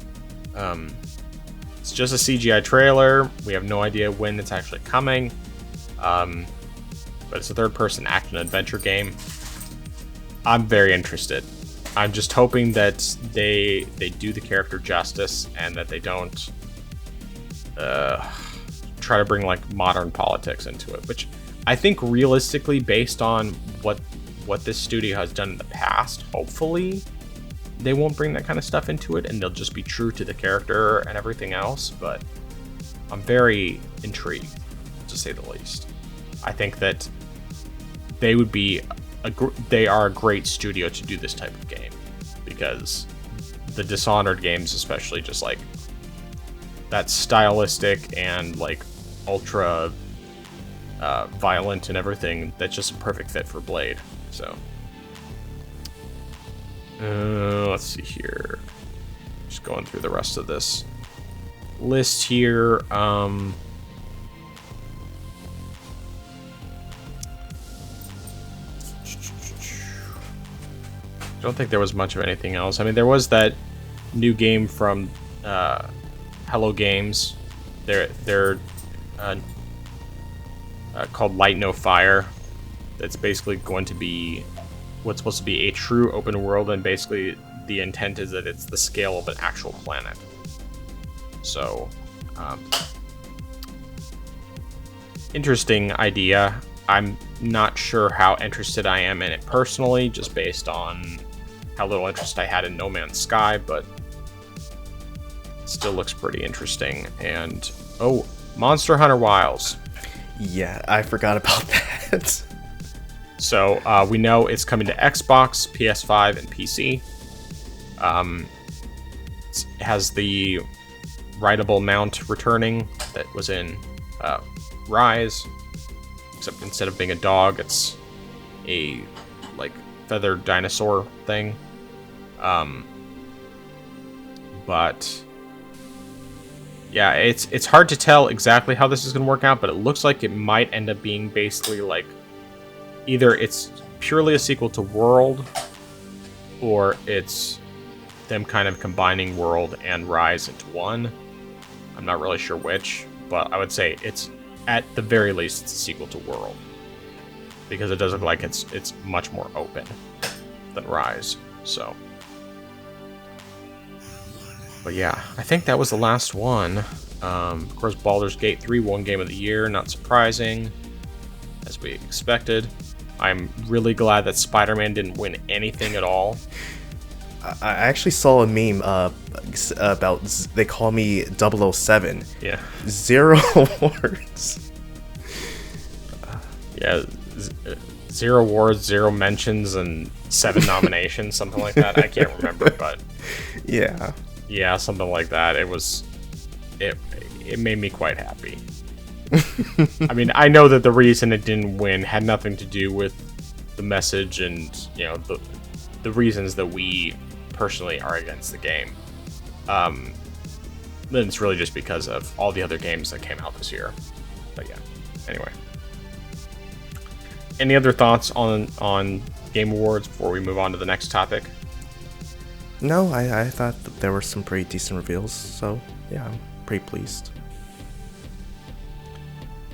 It's just a CGI trailer. We have no idea when it's actually coming. But it's a third-person action-adventure game. I'm very interested. I'm just hoping that they do the character justice and that they don't try to bring like modern politics into it, which I think realistically, based on what this studio has done in the past, hopefully they won't bring that kind of stuff into it and they'll just be true to the character and everything else. But I'm very intrigued, to say the least. I think that they would be they are a great studio to do this type of game, because the Dishonored games, especially, just like that stylistic and like ultra violent and everything, that's just a perfect fit for Blade. So let's see here. Just going through the rest of this list here. I don't think there was much of anything else. I mean, there was that new game from Hello Games. They're called Light No Fire. That's basically going to be what's supposed to be a true open world, and basically the intent is that it's the scale of an actual planet. So, interesting idea. I'm not sure how interested I am in it personally, just based on how little interest I had in No Man's Sky, but it still looks pretty interesting. And, oh, Monster Hunter Wilds. Yeah, I forgot about that. So, we know it's coming to Xbox, PS5, and PC. It has the rideable mount returning that was in Rise, except instead of being a dog, it's a like feathered dinosaur thing. But yeah, it's hard to tell exactly how this is going to work out, but it looks like it might end up being basically like either it's purely a sequel to World, or it's them kind of combining World and Rise into one. I'm not really sure which, but I would say it's, at the very least, it's a sequel to World, because it does look like it's much more open than Rise. So, but yeah, I think that was the last one. Of course, Baldur's Gate 3 won Game of the Year, not surprising, as we expected. I'm really glad that Spider-Man didn't win anything at all. I actually saw a meme about, they call me 007. Yeah. 0 awards. Yeah, 0 awards, 0 mentions, and 7 nominations, something like that. I can't remember, but yeah, something like that. It made me quite happy. I mean, I know that the reason it didn't win had nothing to do with the message and, you know, the reasons that we personally are against the game. Then it's really just because of all the other games that came out this year. But yeah, anyway. Any other thoughts on Game Awards before we move on to the next topic? No, I thought that there were some pretty decent reveals, so yeah, I'm pretty pleased.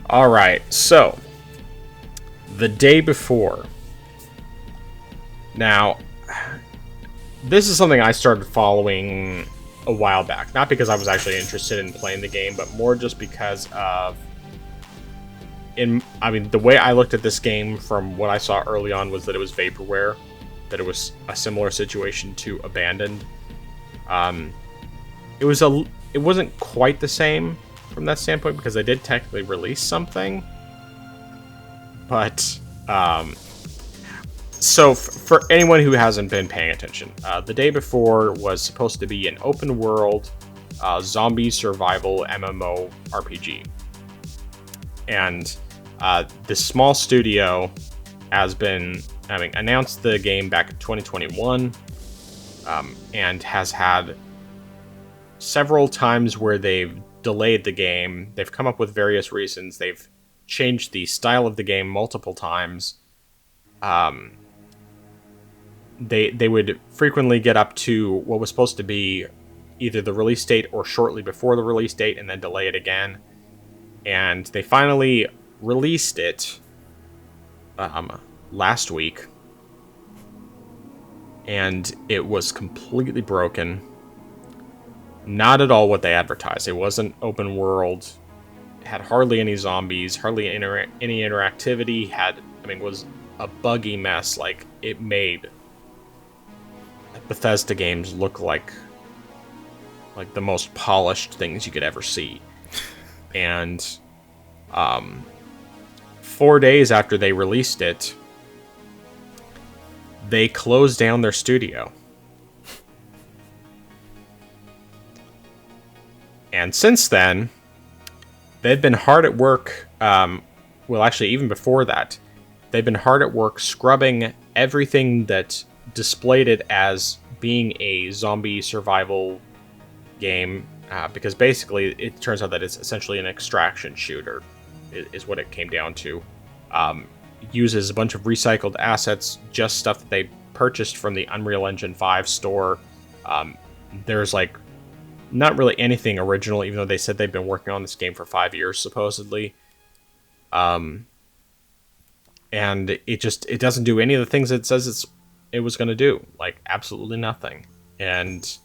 Alright, so the day before. Now, this is something I started following a while back. Not because I was actually interested in playing the game, but more just because of... the way I looked at this game from what I saw early on was that it was vaporware. That it was a similar situation to Abandoned. It wasn't quite the same from that standpoint, because they did technically release something. But, so for anyone who hasn't been paying attention, the day before was supposed to be an open world zombie survival MMO RPG. And this small studio has been announced the game back in 2021, and has had several times where they've delayed the game. They've come up with various reasons. They've changed the style of the game multiple times. They would frequently get up to what was supposed to be either the release date or shortly before the release date, and then delay it again. And they finally released it last week, and it was completely broken. Not at all what they advertised. It wasn't open world. It had hardly any zombies, hardly any interactivity. Was a buggy mess. Like, it made Bethesda games look like the most polished things you could ever see. And 4 days after they released it, they closed down their studio. And since then, they've been hard at work. Well, actually, even before that, they've been hard at work scrubbing everything that displayed it as being a zombie survival game, because basically it turns out that it's essentially an extraction shooter, is what it came down to. Uses a bunch of recycled assets, just stuff that they purchased from the Unreal Engine 5 store. There's like not really anything original, even though they said they've been working on this game for 5 years supposedly. And it doesn't do any of the things it says it was going to do, like absolutely nothing. And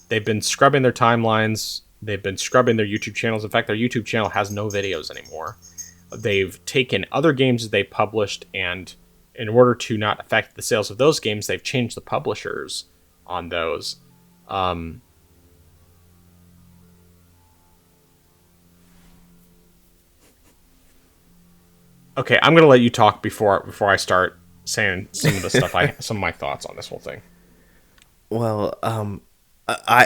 they've been scrubbing their timelines. They've been scrubbing their YouTube channels. In fact, their YouTube channel has no videos anymore. They've taken other games that they published, and in order to not affect the sales of those games, they've changed the publishers on those. Okay, I'm gonna let you talk before I start saying some of the stuff some of my thoughts on this whole thing. Well, I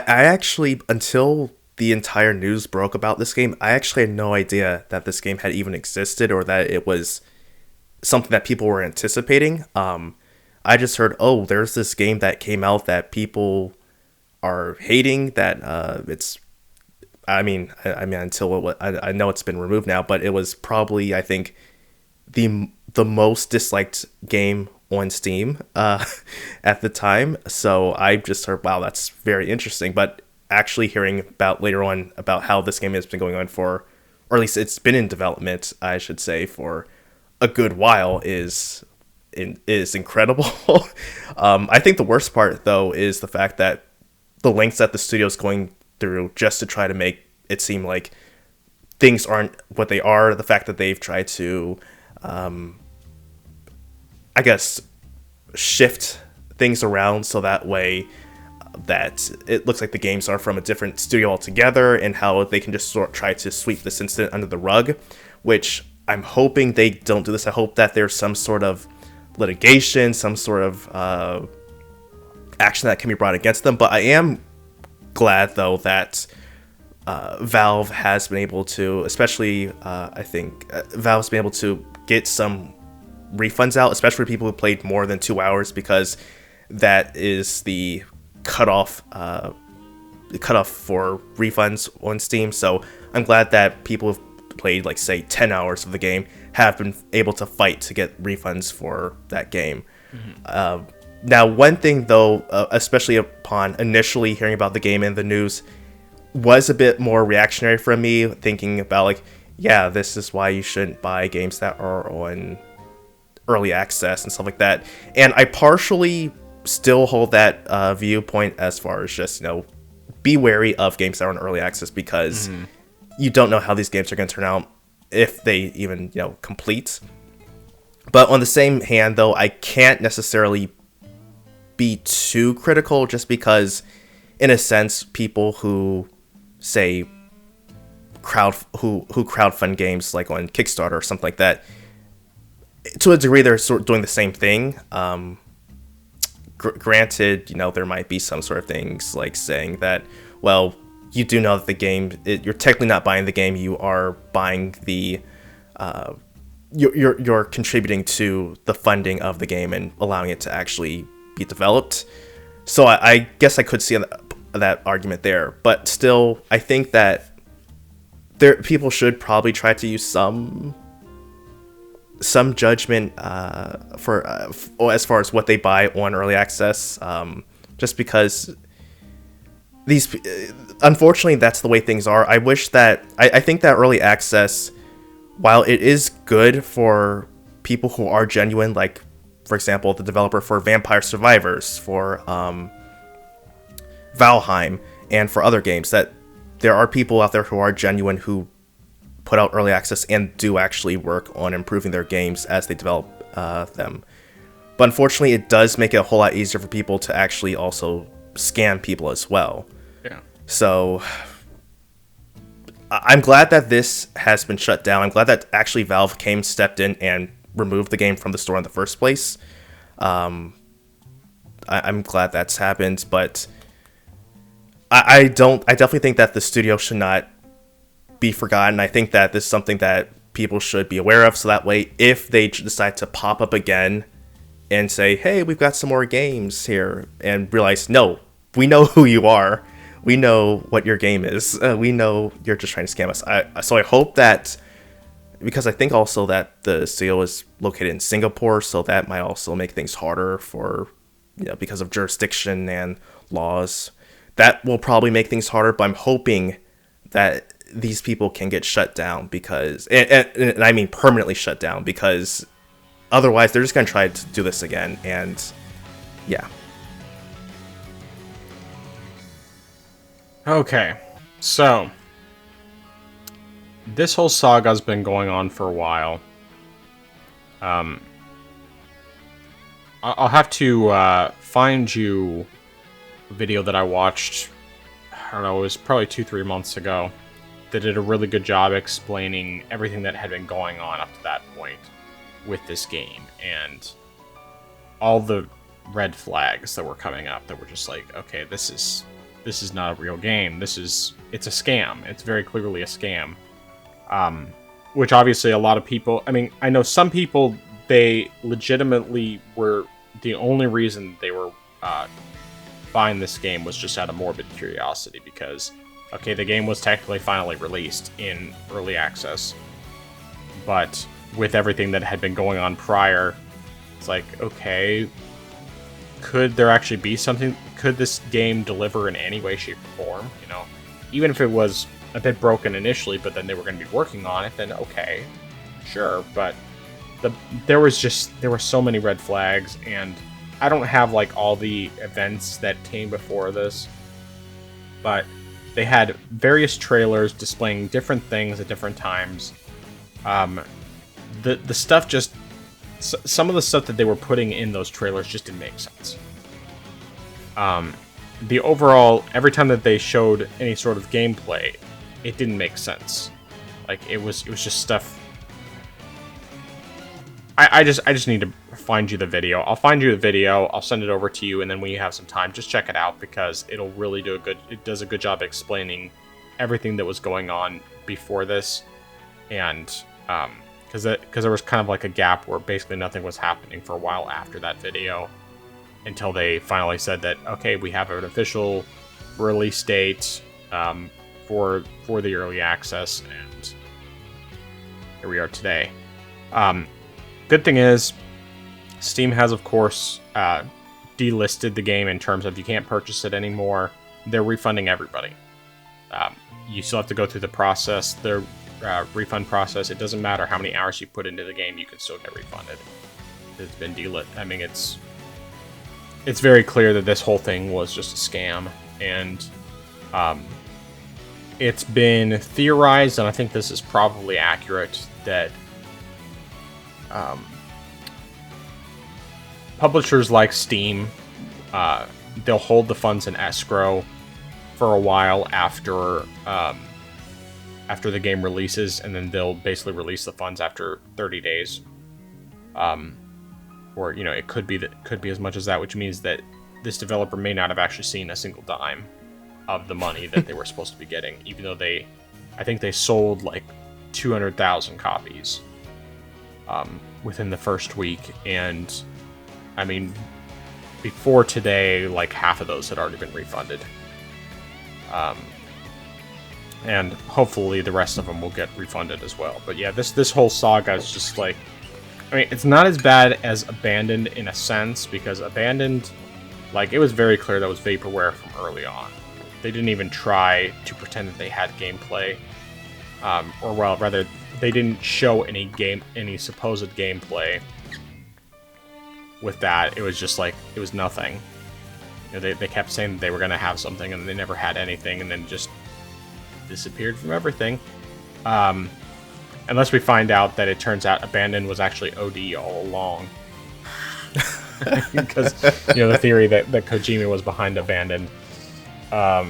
actually, until the entire news broke about this game, I actually had no idea that this game had even existed or that it was something that people were anticipating. I just heard, oh, there's this game that came out that people are hating. That it's, I mean, until I know it's been removed now, but it was probably, I think, the most disliked game on Steam at the time. So I just heard, wow, that's very interesting. But actually hearing about later on about how this game has been going on for, or at least it's been in development, I should say, for a good while is incredible. I think the worst part, though, is the fact that the lengths that the studio's going through just to try to make it seem like things aren't what they are. The fact that they've tried to, I guess, shift things around so that way that it looks like the games are from a different studio altogether, and how they can just sort of try to sweep this incident under the rug, which I'm hoping they don't do this. I hope that there's some sort of litigation, some sort of action that can be brought against them. But I am glad, though, that Valve has been able to, especially I think Valve's been able to get some refunds out, especially for people who played more than 2 hours, because that is the cutoff for refunds on Steam. So I'm glad that people who've played, like, say 10 hours of the game have been able to fight to get refunds for that game. Mm-hmm. Now, one thing, though, especially upon initially hearing about the game in the news, was a bit more reactionary from me, thinking about, like, yeah, this is why you shouldn't buy games that are on early access and stuff like that. And I partially still hold that viewpoint, as far as just, be wary of games that are on early access, because you don't know how these games are going to turn out, if they even, complete. But on the same hand, though, I can't necessarily be too critical, just because, in a sense, people who say who crowdfund games, like on Kickstarter or something like that, to a degree they're sort of doing the same thing. Granted, there might be some sort of things like saying that, well, you do know that the game, you're technically not buying the game, you are buying the you're contributing to the funding of the game and allowing it to actually be developed. So I guess I could see that argument there, but still, I think that people should probably try to use some judgment for as far as what they buy on early access, just because these, unfortunately, that's the way things are. I wish that I think that early access, while it is good for people who are genuine, like, for example, the developer for Vampire Survivors, for Valheim, and for other games, that there are people out there who are genuine, who put out early access and do actually work on improving their games as they develop them. But unfortunately, it does make it a whole lot easier for people to actually also scam people as well. Yeah. So I'm glad that this has been shut down. I'm glad that actually Valve stepped in and removed the game from the store in the first place. I'm glad that's happened, but I definitely think that the studio should not be forgotten. I think that this is something that people should be aware of, so that way, if they decide to pop up again and say, hey, we've got some more games here, and realize, no, we know who you are, we know what your game is. We know you're just trying to scam us. So I hope that, because I think also that the studio is located in Singapore, so that might also make things harder for, because of jurisdiction and laws. That will probably make things harder, but I'm hoping that these people can get shut down because, and I mean permanently shut down, because otherwise they're just going to try to do this again. And yeah. Okay, so this whole saga's been going on for a while. I'll have to find you a video that I watched, I don't know, it was probably 2-3 months ago, that did a really good job explaining everything that had been going on up to that point with this game, and all the red flags that were coming up that were just like, okay, this is not a real game. It's a scam. It's very clearly a scam. Which obviously a lot of people, I mean, I know some people, they legitimately were, the only reason they were buying this game was just out of morbid curiosity, because, okay, the game was technically finally released in early access, but with everything that had been going on prior, it's like, okay, could there actually be something? Could this game deliver in any way, shape, or form? Even if it was a bit broken initially, but then they were going to be working on it, then okay, sure. But there were so many red flags, and I don't have like all the events that came before this, but they had various trailers displaying different things at different times. The stuff just, some of the stuff that they were putting in those trailers just didn't make sense. The overall, every time that they showed any sort of gameplay, it didn't make sense. Like, it was just stuff. I just need to find you the video. I'll find you the video, I'll send it over to you, and then when you have some time, just check it out, because it'll really it does a good job explaining everything that was going on before this. And because there was kind of like a gap where basically nothing was happening for a while after that video, until they finally said that, okay, we have an official release date for the early access, and here we are today. Good thing is, Steam has, of course, delisted the game in terms of you can't purchase it anymore. They're refunding everybody. You still have to go through the process, their refund process. It doesn't matter how many hours you put into the game, you can still get refunded. It's been delisted. I mean, it's very clear that this whole thing was just a scam, and it's been theorized, and I think this is probably accurate, that publishers like Steam, they'll hold the funds in escrow for a while after the game releases, and then they'll basically release the funds after 30 days. Or it could be as much as that, which means that this developer may not have actually seen a single dime of the money that they were supposed to be getting, even though I think they sold like 200,000 copies within the first week. And I mean, before today, like half of those had already been refunded. And hopefully the rest of them will get refunded as well. But yeah, this whole saga is just like, I mean, it's not as bad as Abandoned in a sense, because Abandoned, like, it was very clear that was vaporware from early on. They didn't even try to pretend that they had gameplay, or well, rather, they didn't show any supposed gameplay with that. It was just like, it was nothing. They kept saying that they were going to have something, and they never had anything, and then just disappeared from everything. Unless we find out that it turns out Abandoned was actually OD all along. Because, the theory that Kojima was behind Abandoned. But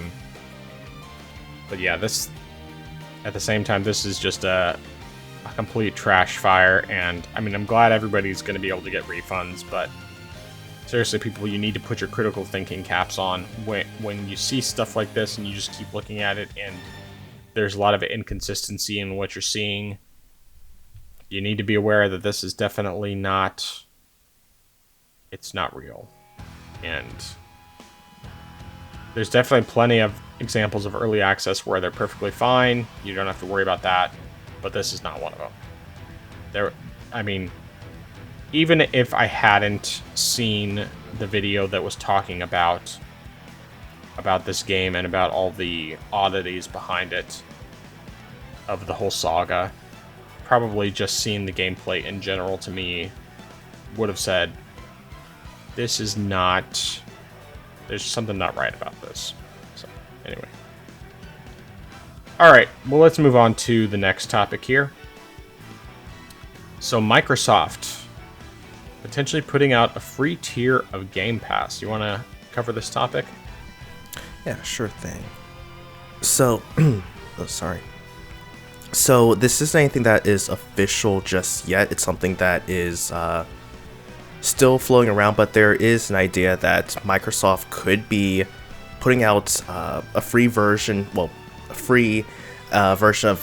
yeah, this, at the same time, this is just a complete trash fire, and I mean, I'm glad everybody's going to be able to get refunds, but seriously, people, you need to put your critical thinking caps on when you see stuff like this and you just keep looking at it and there's a lot of inconsistency in what you're seeing. You need to be aware that this is definitely not, it's not real. And there's definitely plenty of examples of early access where they're perfectly fine. You don't have to worry about that. But this is not one of them. I mean, even if I hadn't seen the video that was talking about this game and about all the oddities behind it, of the whole saga, probably just seeing the gameplay in general to me would have said, this is not... There's something not right about this. So, anyway. Alright, well, let's move on to the next topic here. So, Microsoft potentially putting out a free tier of Game Pass. You want to cover this topic? Yeah, sure thing. So, oh, sorry. So, this isn't anything that is official just yet. It's something that is still floating around, but there is an idea that Microsoft could be putting out a free version, of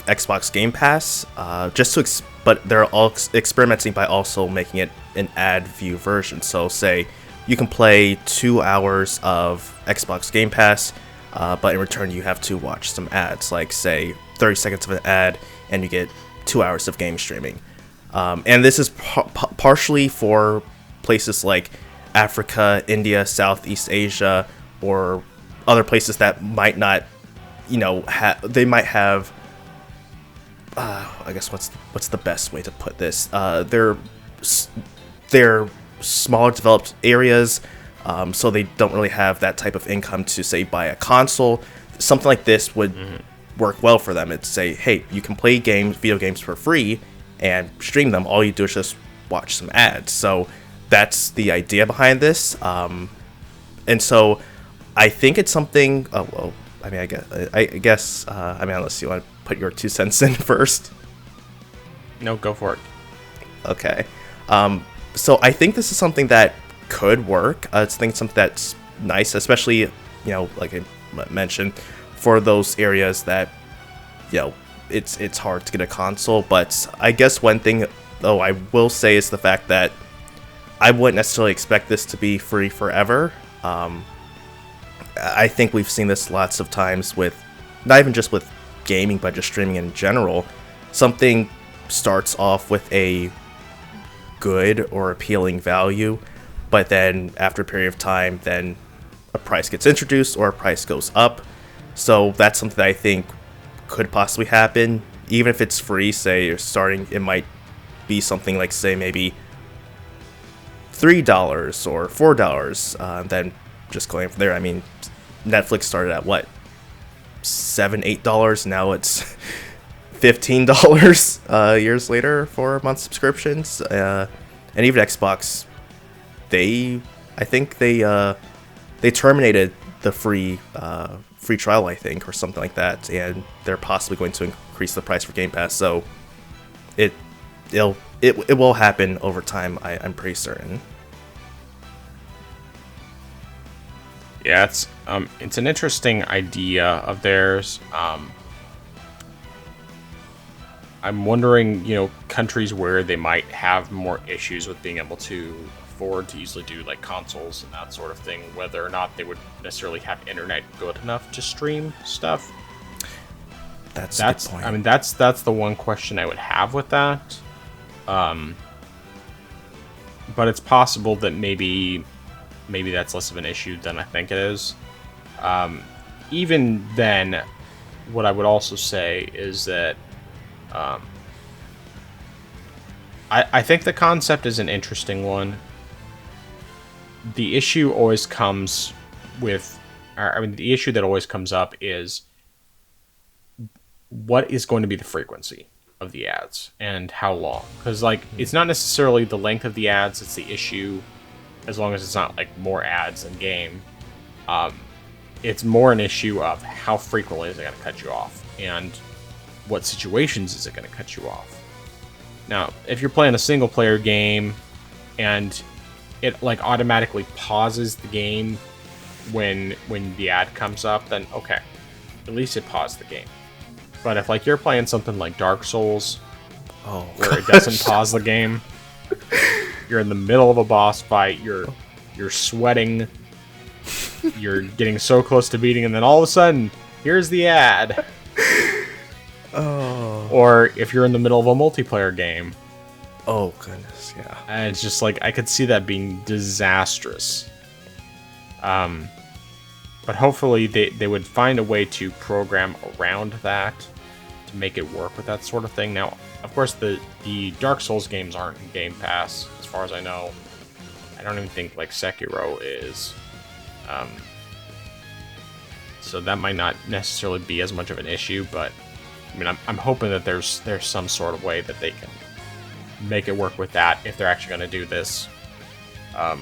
Xbox Game Pass, but they're all experimenting by also making it an ad view version. So say you can play 2 hours of Xbox Game Pass, but in return you have to watch some ads, like say 30 seconds of an ad, and you get 2 hours of game streaming. And this is partially for places like Africa, India, Southeast Asia, or other places that might not, they might have. I guess what's the best way to put this? They're smaller developed areas, so they don't really have that type of income to say buy a console. Something like this would work well for them. It's say, hey, you can play video games for free and stream them. All you do is just watch some ads. So that's the idea behind this. And so I think it's something. Oh well, I mean, I guess. Unless you want to put your 2 cents in first. No, go for it. Okay. So I think this is something that could work. I think something that's nice, especially, like I mentioned, for those areas that, it's hard to get a console. But I guess one thing, though, I will say is the fact that I wouldn't necessarily expect this to be free forever. I think we've seen this lots of times with, not even just with gaming, but just streaming in general. Something starts off with a good or appealing value, but then after a period of time, then a price gets introduced or a price goes up. So that's something that I think could possibly happen. Even if it's free, say you're starting, it might be something like, say, maybe $3 or $4, then just going from there. I mean, Netflix started at what, $7-8? Now it's $15 years later for month subscriptions. And even Xbox, I think they terminated the free trial, I think, or something like that, and they're possibly going to increase the price for Game Pass. So it will happen over time. I'm pretty certain. Yeah, it's an interesting idea of theirs. I'm wondering, countries where they might have more issues with being able to afford to easily do like consoles and that sort of thing, whether or not they would necessarily have internet good enough to stream stuff. That's a good point. I mean, that's the one question I would have with that. But it's possible that maybe that's less of an issue than I think it is. Even then, what I would also say is that I think the concept is an interesting one. The issue always comes with, the issue that always comes up is what is going to be the frequency of the ads and how long? Because it's not necessarily the length of the ads; it's the issue. As long as it's not like more ads in game, it's more an issue of how frequently is it going to cut you off, and what situations is it going to cut you off. Now, if you're playing a single player game and it automatically pauses the game when the ad comes up, then okay, at least it paused the game. But if you're playing something like Dark Souls, where it doesn't pause the game, you're in the middle of a boss fight, you're sweating, you're getting so close to beating, and then all of a sudden Here's the ad. Oh. Or if you're in the middle of a multiplayer game. Oh, goodness, yeah. And it's just like, I could see that being disastrous. But hopefully they would find a way to program around that to make it work with that sort of thing. Now, of course, the Dark Souls games aren't in Game Pass, as far as I know. I don't even think, like, Sekiro is. So that might not necessarily be as much of an issue, but I mean, I'm hoping that there's some sort of way that they can make it work with that if they're actually going to do this. Yeah,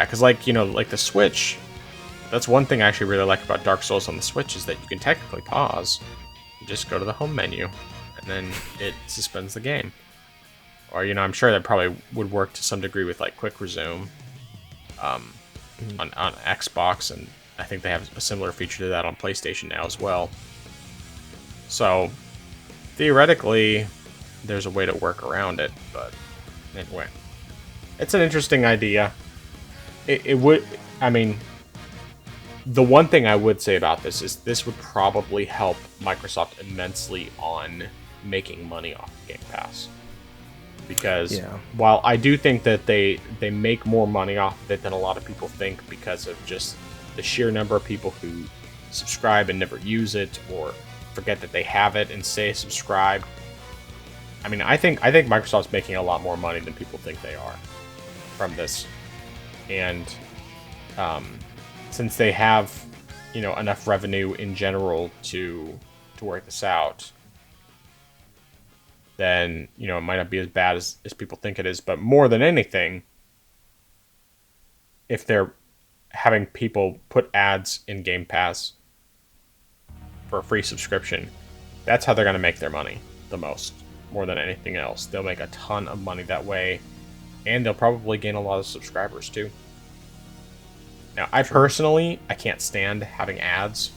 because, like, you know, like the Switch, that's one thing I actually really like about Dark Souls on the Switch is that you can technically pause. You just go to the home menu, and then it suspends the game. Or, you know, I'm sure that probably would work to some degree with, like, Quick Resume on Xbox, and I think they have a similar feature to that on PlayStation now as well. So, theoretically, there's a way to work around it, but anyway. It's an interesting idea. It would, I mean, the one thing I would say about this is this would probably help Microsoft immensely on making money off Game Pass. Because while I do think that they make more money off of it than a lot of people think because of just the sheer number of people who subscribe and never use it or forget that they have it and stay subscribed. I mean, I think Microsoft's making a lot more money than people think they are from this. And since they have, you know, enough revenue in general to work this out, then, you know, it might not be as bad as people think it is. But more than anything, if they're having people put ads in Game Pass for a free subscription, that's how they're going to make their money the most, more than anything else. They'll make a ton of money that way, and they'll probably gain a lot of subscribers too. Now, I can't stand having ads.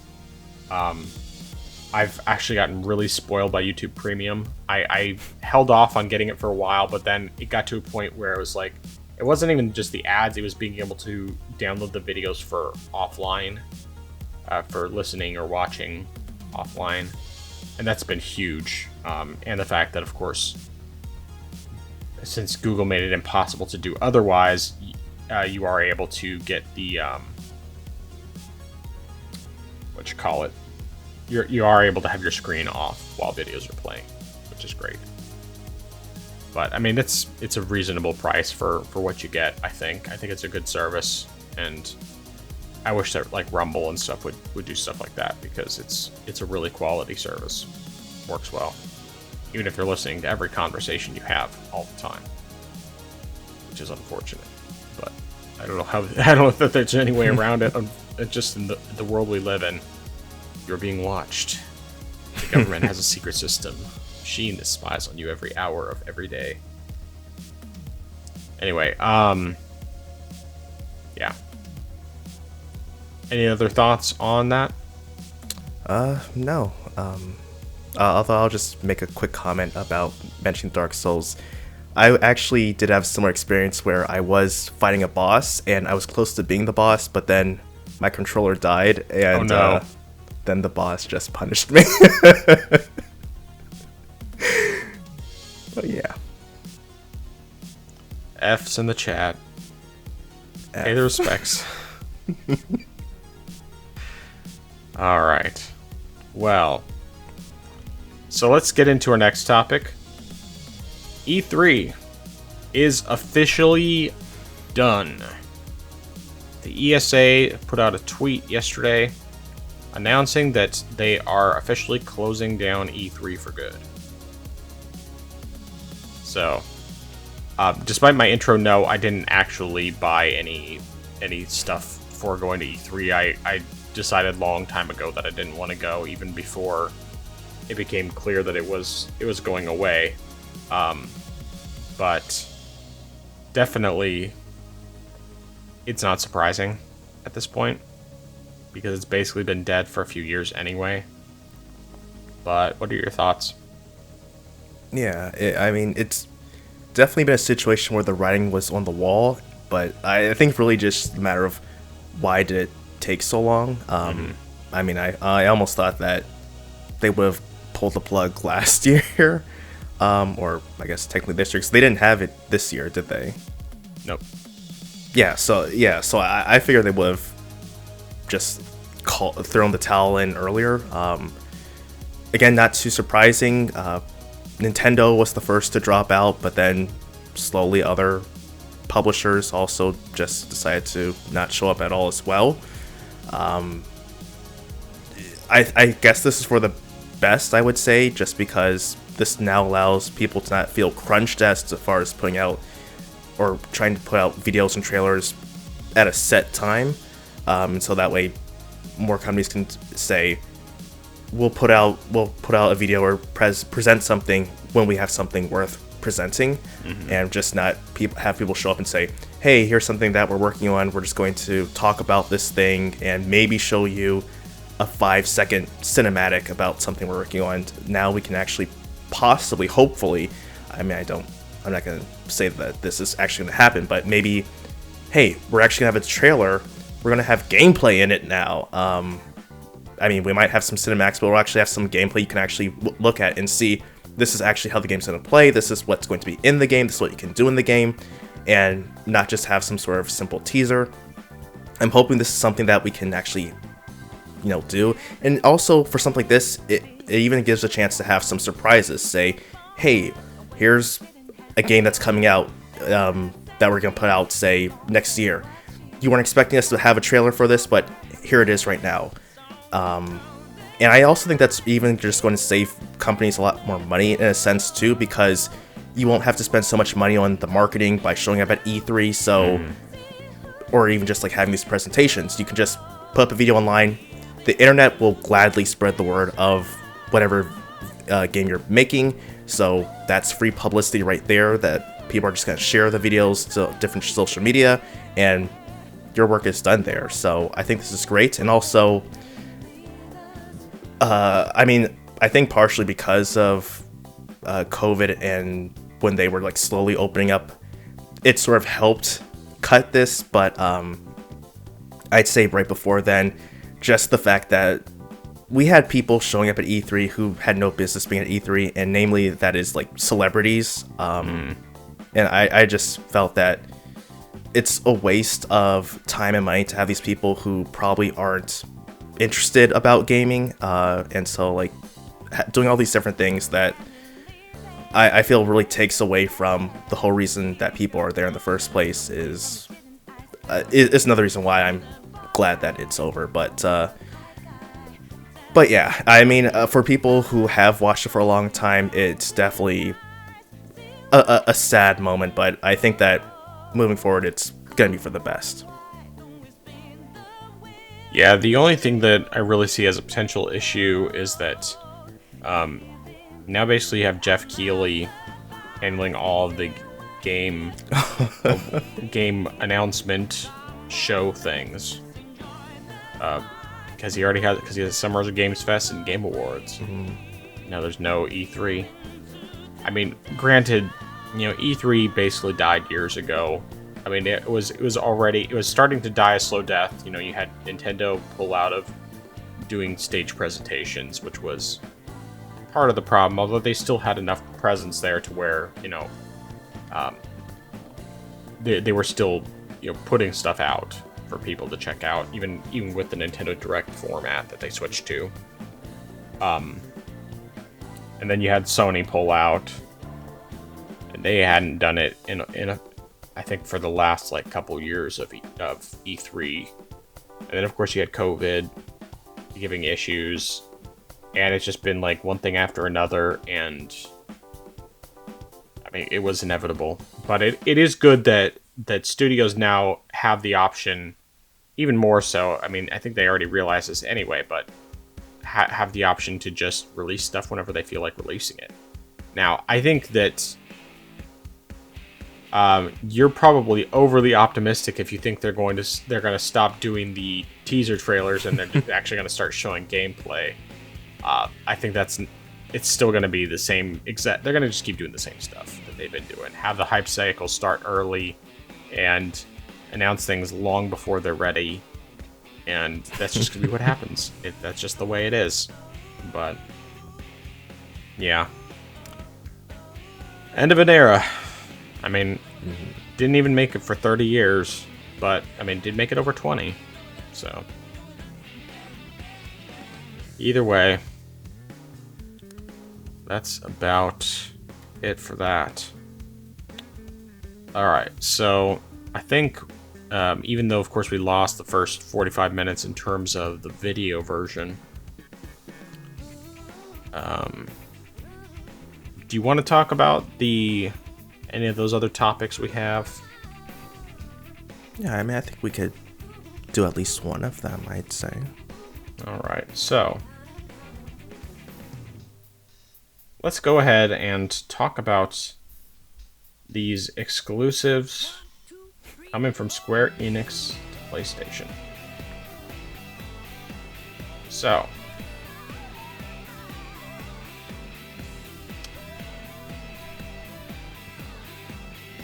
I've actually gotten really spoiled by YouTube Premium. I held off on getting it for a while, but then it got to a point where it was like, it wasn't even just the ads, it was being able to download the videos for offline, for listening or watching offline. And that's been huge. And the fact that, of course, since Google made it impossible to do otherwise, you are able to get the, you are able to have your screen off while videos are playing, which is great. But I mean, it's a reasonable price for what you get. I think it's a good service, and I wish that like Rumble and stuff would do stuff like that, because it's a really quality service. Works well, even if you're listening to every conversation you have all the time, which is unfortunate. But I don't know if there's any way around it. Just in the world we live in, you're being watched. The government has a secret system. Machine that spies on you every hour of every day. Anyway, yeah. Any other thoughts on that? No. Although I'll just make a quick comment about mentioning Dark Souls. I actually did have a similar experience where I was fighting a boss and I was close to being the boss, but then my controller died and then the boss just punished me. But yeah. F's in the chat. Pay the respects. Alright. Well. So let's get into our next topic. E3 is officially done. The ESA put out a tweet yesterday announcing that they are officially closing down E3 for good. So, despite my intro, no, I didn't actually buy any stuff before going to E3. I decided a long time ago that I didn't want to go, even before it became clear that it was going away. But definitely, it's not surprising at this point, because it's basically been dead for a few years anyway. But what are your thoughts? Yeah, I mean, it's definitely been a situation where the writing was on the wall, but I think really just a matter of why did it take so long. I mean, I almost thought that they would have pulled the plug last year, or I guess technically this year, because they didn't have it this year, did they? Nope. So I figured they would have just thrown the towel in earlier. Again, not too surprising. Nintendo was the first to drop out, but then slowly other publishers also just decided to not show up at all as well. I guess this is for the best, I would say, just because this now allows people to not feel crunched as far as putting out or trying to put out videos and trailers at a set time. And so that way more companies can say, we'll put out a video or present something when we have something worth presenting, and just not have people show up and say, hey, here's something that we're working on, we're just going to talk about this thing and maybe show you a 5-second cinematic about something we're working on. Now we can actually possibly, hopefully, I'm not going to say that this is actually going to happen, but maybe, hey, we're actually going to have a trailer, we're going to have gameplay in it now. I mean, we might have some cinematics, but we'll actually have some gameplay you can actually look at and see, this is actually how the game's going to play, this is what's going to be in the game, this is what you can do in the game, and not just have some sort of simple teaser. I'm hoping this is something that we can actually, do. And also, for something like this, it even gives a chance to have some surprises. Say, hey, here's a game that's coming out that we're going to put out, say, next year. You weren't expecting us to have a trailer for this, but here it is right now. And I also think that's even just going to save companies a lot more money in a sense too, because you won't have to spend so much money on the marketing by showing up at E3, so or even just like having these presentations. You can just put up a video online. The internet will gladly spread the word of whatever game you're making, so that's free publicity right there, that people are just going to share the videos to different social media, and your work is done there. So I think this is great. And also, I think partially because of COVID and when they were like slowly opening up, it sort of helped cut this. But I'd say right before then, just the fact that we had people showing up at E3 who had no business being at E3, and namely that is like celebrities. And I just felt that it's a waste of time and money to have these people who probably aren't interested about gaming, and so like doing all these different things that I feel really takes away from the whole reason that people are there in the first place is another reason why I'm glad that it's over. But yeah, I mean, for people who have watched it for a long time, it's definitely a sad moment, but I think that moving forward it's gonna be for the best. Yeah, the only thing that I really see as a potential issue is that now basically you have Jeff Keighley handling all of the game announcement show things, because he has Summers of Games Fest and Game Awards. Now there's no E3. I mean, granted, E3 basically died years ago. I mean, it was starting to die a slow death. You had Nintendo pull out of doing stage presentations, which was part of the problem, although they still had enough presence there to where, they were still, putting stuff out for people to check out, even with the Nintendo Direct format that they switched to. And then you had Sony pull out, and they hadn't done it in a I think for the last couple years of E3, and then of course you had COVID giving issues, and it's just been one thing after another, and I mean it was inevitable. But it is good that studios now have the option, even more so. I mean, I think they already realize this anyway, but have the option to just release stuff whenever they feel like releasing it. Now, I think that you're probably overly optimistic if you think they're going to stop doing the teaser trailers and they're just actually going to start showing gameplay. I think it's still going to be the same exact. They're going to just keep doing the same stuff that they've been doing. Have the hype cycle start early and announce things long before they're ready. and that's just gonna be what happens. That's just the way it is. But yeah, end of an era. I mean, didn't even make it for 30 years, but I mean, did make it over 20. So either way, that's about it for that. Alright, so I think, even though of course we lost the first 45 minutes in terms of the video version, do you want to talk about any of those other topics we have? Yeah, I mean, I think we could do at least one of them, I'd say. Alright, so let's go ahead and talk about these exclusives coming from Square Enix to PlayStation. So,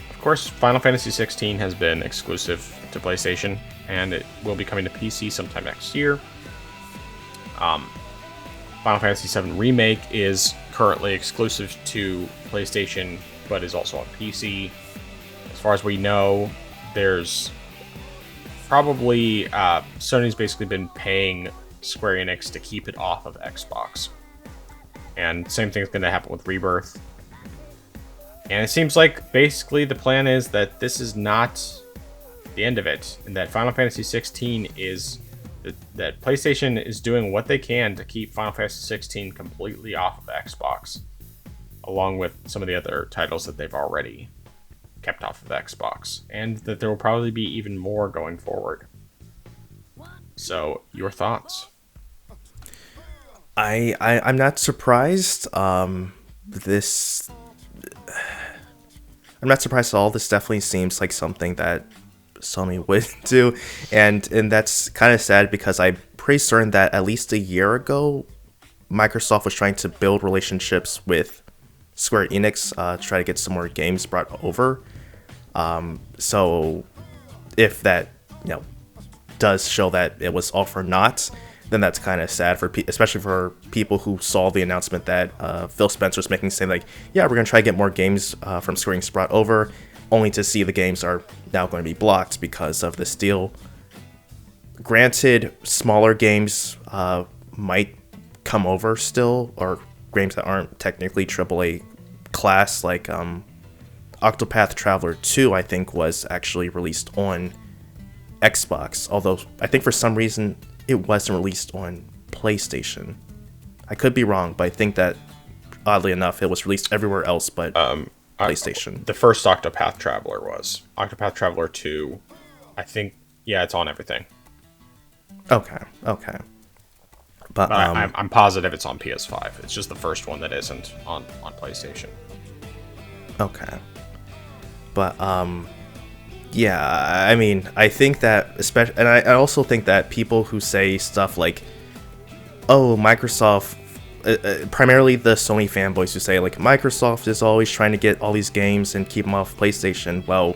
of course, Final Fantasy XVI has been exclusive to PlayStation, and it will be coming to PC sometime next year. Final Fantasy VII Remake is currently exclusive to PlayStation, but is also on PC. As far as we know, there's probably Sony's basically been paying Square Enix to keep it off of Xbox, and same thing's going to happen with Rebirth. And it seems like basically the plan is that this is not the end of it, and that Final Fantasy XVI is that PlayStation is doing what they can to keep Final Fantasy XVI completely off of Xbox, along with some of the other titles that they've already kept off of Xbox, and that there will probably be even more going forward. So, your thoughts? I'm not surprised. I'm not surprised at all. This definitely seems like something that Sony would do, and that's kind of sad because I'm pretty certain that at least a year ago, Microsoft was trying to build relationships with Square Enix to try to get some more games brought over. So if that does show that it was all for naught, then that's kind of sad especially for people who saw the announcement that Phil Spencer was making, saying like, yeah, we're gonna try to get more games from Square Enix brought over, only to see the games are now going to be blocked because of this deal. Granted, smaller games might come over still, or games that aren't technically AAA class, like Octopath Traveler 2, I think, was actually released on Xbox, although I think for some reason it wasn't released on PlayStation. I could be wrong, but I think that, oddly enough, it was released everywhere else but PlayStation. The first Octopath Traveler was. Octopath Traveler 2, I think, yeah, it's on everything. Okay. But I'm positive it's on PS5. It's just the first one that isn't on PlayStation. Okay. But, yeah, I mean, I think that, especially, and I also think that people who say stuff like, oh, Microsoft, primarily the Sony fanboys who say, like, Microsoft is always trying to get all these games and keep them off PlayStation. Well,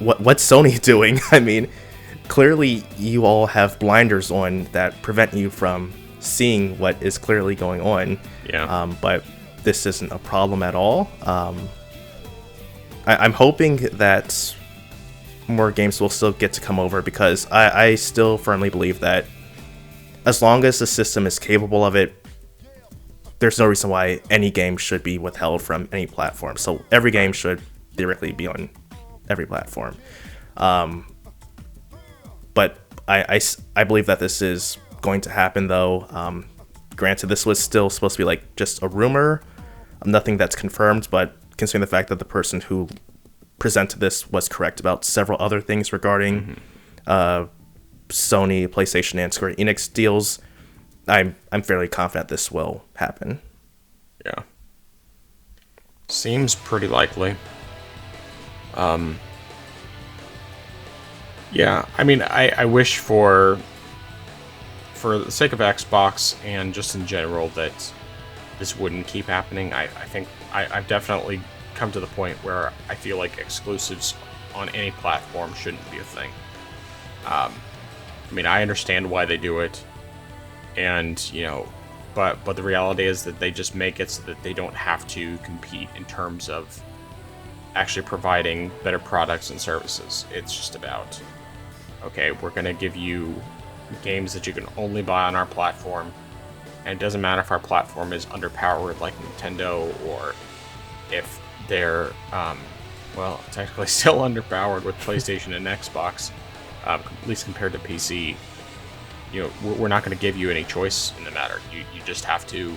what's Sony doing? I mean, clearly you all have blinders on that prevent you from seeing what is clearly going on. Yeah. But this isn't a problem at all. I'm hoping that more games will still get to come over, because I still firmly believe that as long as the system is capable of it, there's no reason why any game should be withheld from any platform. So every game should theoretically be on every platform. But I believe that this is going to happen, though. Granted, this was still supposed to be like just a rumor, nothing that's confirmed, but considering the fact that the person who presented this was correct about several other things regarding Sony, PlayStation, and Square Enix deals, I'm fairly confident this will happen. Yeah. Seems pretty likely. Yeah, I mean, I wish for the sake of Xbox and just in general that this wouldn't keep happening. I think I've definitely come to the point where I feel like exclusives on any platform shouldn't be a thing. I mean, I understand why they do it, and but the reality is that they just make it so that they don't have to compete in terms of actually providing better products and services. It's just about, okay, we're gonna give you games that you can only buy on our platform, and it doesn't matter if our platform is underpowered like Nintendo, or if they're technically still underpowered with PlayStation and Xbox, at least compared to PC. We're not going to give you any choice in the matter. You just have to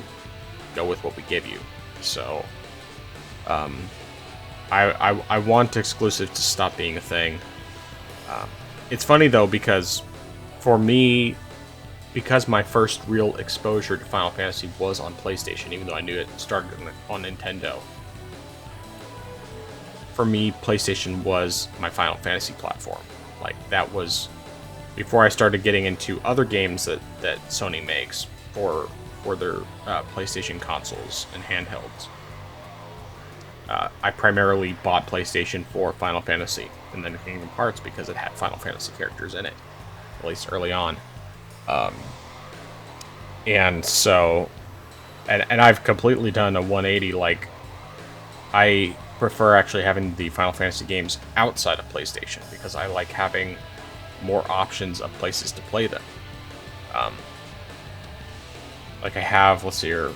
go with what we give you. So, I want exclusive to stop being a thing. It's funny though, because for me, because my first real exposure to Final Fantasy was on PlayStation, even though I knew it started on Nintendo. For me, PlayStation was my Final Fantasy platform. Like, that was before I started getting into other games that Sony makes for their PlayStation consoles and handhelds. I primarily bought PlayStation for Final Fantasy and then Kingdom Hearts because it had Final Fantasy characters in it, at least early on. And so, and I've completely done a 180. Like, I prefer actually having the Final Fantasy games outside of PlayStation because I like having more options of places to play them. Like I have, let's see here,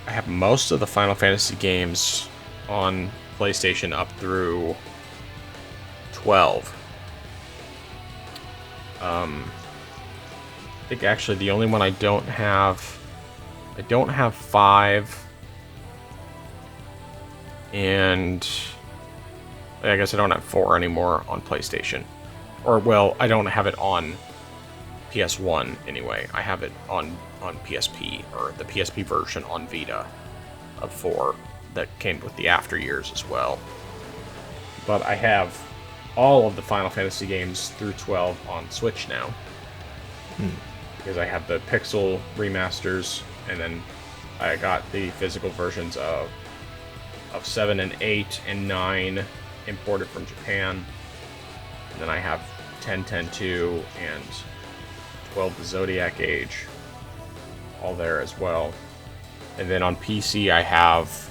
I have most of the Final Fantasy games on PlayStation up through 12. I think actually the only one I don't have 5. And I guess I don't have 4 anymore on PlayStation. Or, well, I don't have it on PS1 anyway. I have it on PSP, or the PSP version on Vita of 4 that came with the after years as well. But I have all of the Final Fantasy games through 12 on Switch now. Because I have the Pixel remasters, and then I got the physical versions of 7 and 8 and 9 imported from Japan. And then I have 10, 10-2, and 12 the Zodiac Age, all there as well. And then on PC I have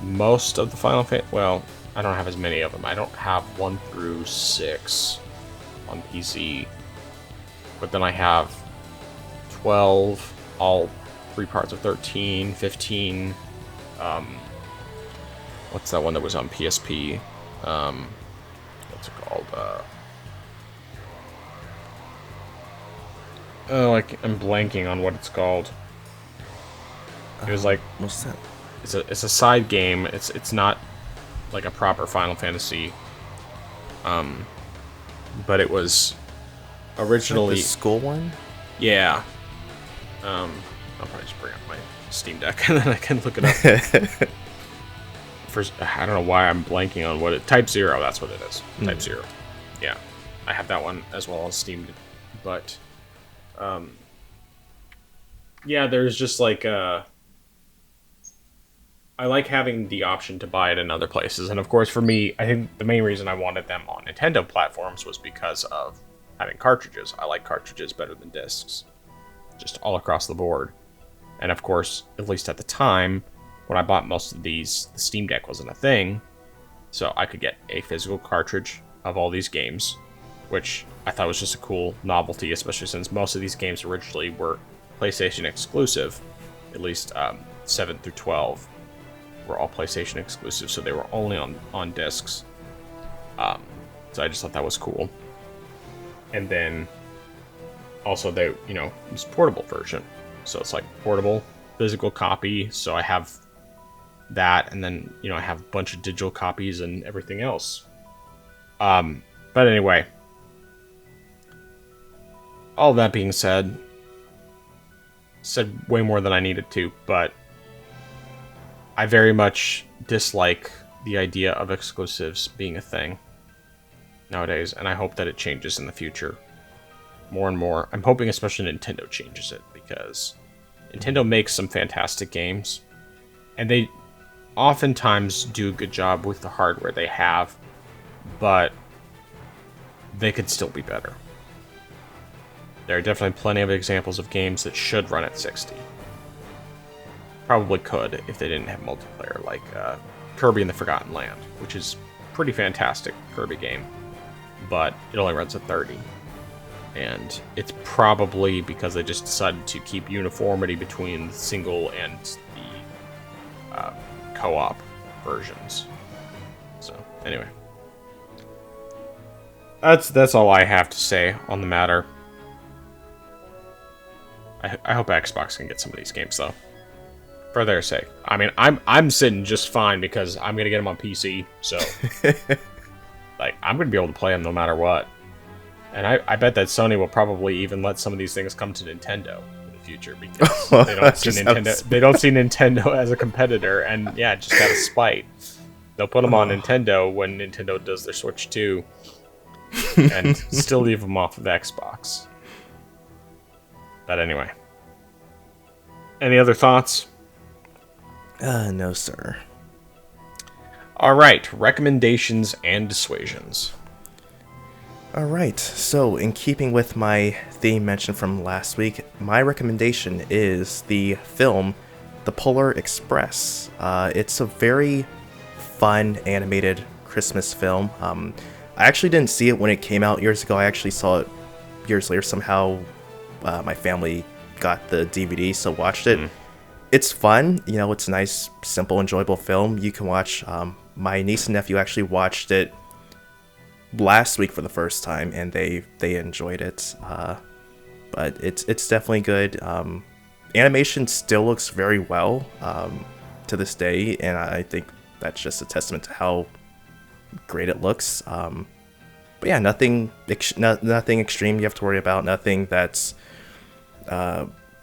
most of the Final Fantasy. Well, I don't have as many of them. I don't have 1 through 6 on PC. But then I have 12, all 3 parts of 13, 15. What's that one that was on PSP? What's it called? I'm blanking on what it's called. It was like, What's that? It's a side game. It's not like a proper Final Fantasy. But it was originally Like the school one. Yeah. I'll probably just bring up my Steam Deck and then I can look it up. First, I don't know why I'm blanking on what it. Type 0, that's what it is. Type 0. Yeah, I have that one as well as Steam, but yeah, there's just like I like having the option to buy it in other places, and of course for me, I think the main reason I wanted them on Nintendo platforms was because of having cartridges. I like cartridges better than discs, just all across the board. And of course, at least at the time, when I bought most of these, the Steam Deck wasn't a thing, so I could get a physical cartridge of all these games, which I thought was just a cool novelty, especially since most of these games originally were PlayStation exclusive. At least 7 through 12 were all PlayStation exclusive, so they were only on discs. So I just thought that was cool. And then also they, it's portable version, so it's like portable physical copy. So I have that, and then I have a bunch of digital copies and everything else. But anyway, all that being said way more than I needed to, but I very much dislike the idea of exclusives being a thing nowadays, and I hope that it changes in the future more and more. I'm hoping especially Nintendo changes it, because Nintendo makes some fantastic games, and they oftentimes do a good job with the hardware they have, but they could still be better. There are definitely plenty of examples of games that should run at 60. Probably could if they didn't have multiplayer, like Kirby and the Forgotten Land, which is pretty fantastic Kirby game, but it only runs at 30. And it's probably because they just decided to keep uniformity between the single and the co-op versions. So, anyway. That's all I have to say on the matter. I hope Xbox can get some of these games, though. For their sake. I mean, I'm sitting just fine because I'm going to get them on PC, so... like, I'm going to be able to play them no matter what. And I bet that Sony will probably even let some of these things come to Nintendo in the future because they don't see Nintendo. They don't see Nintendo as a competitor, and yeah, just out of spite, they'll put them on Nintendo when Nintendo does their Switch 2, and still leave them off of Xbox. But anyway, any other thoughts? No, sir. All right, recommendations and dissuasions. Alright, so in keeping with my theme mentioned from last week, my recommendation is the film The Polar Express. It's a very fun animated Christmas film. I actually didn't see it when it came out years ago. I actually saw it years later. Somehow my family got the DVD, so watched it. It's fun. You know, it's a nice, simple, enjoyable film you can watch. My niece and nephew actually watched it last week for the first time, and they enjoyed it. But it's definitely good. Animation still looks very well to this day, and I think that's just a testament to how great it looks. But yeah, nothing extreme you have to worry about. Nothing that's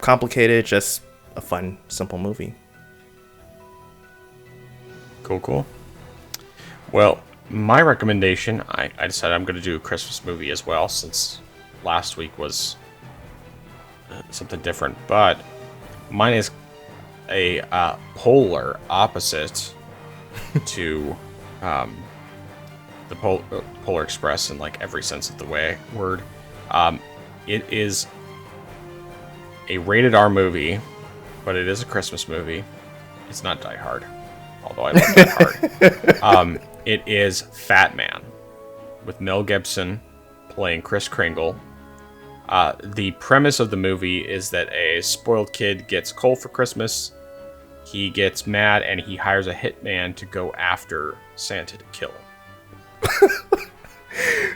complicated. Just a fun, simple movie. Cool. Well, my recommendation, I decided I'm going to do a Christmas movie as well, since last week was something different. But mine is a polar opposite to the Polar Express in like every sense of the word. It is a rated R movie, but it is a Christmas movie. It's not Die Hard, although I love Die Hard. It is Fat Man, with Mel Gibson playing Kris Kringle. The premise of the movie is that a spoiled kid gets coal for Christmas. He gets mad and he hires a hitman to go after Santa to kill him.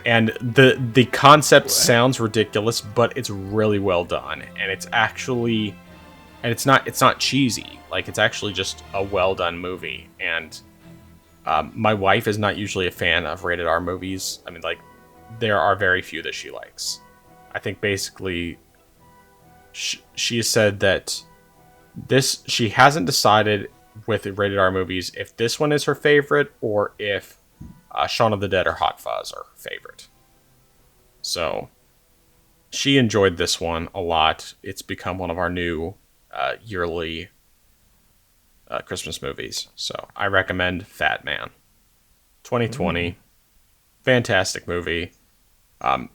And the concept sounds ridiculous, but it's really well done, and it's actually, and it's not cheesy. Like, it's actually just a well done movie. And my wife is not usually a fan of rated R movies. I mean, like, there are very few that she likes. I think basically she said that she hasn't decided with the rated R movies if this one is her favorite or if Shaun of the Dead or Hot Fuzz are her favorite. So she enjoyed this one a lot. It's become one of our new yearly Christmas movies. So I recommend Fat Man. 2020. Fantastic movie.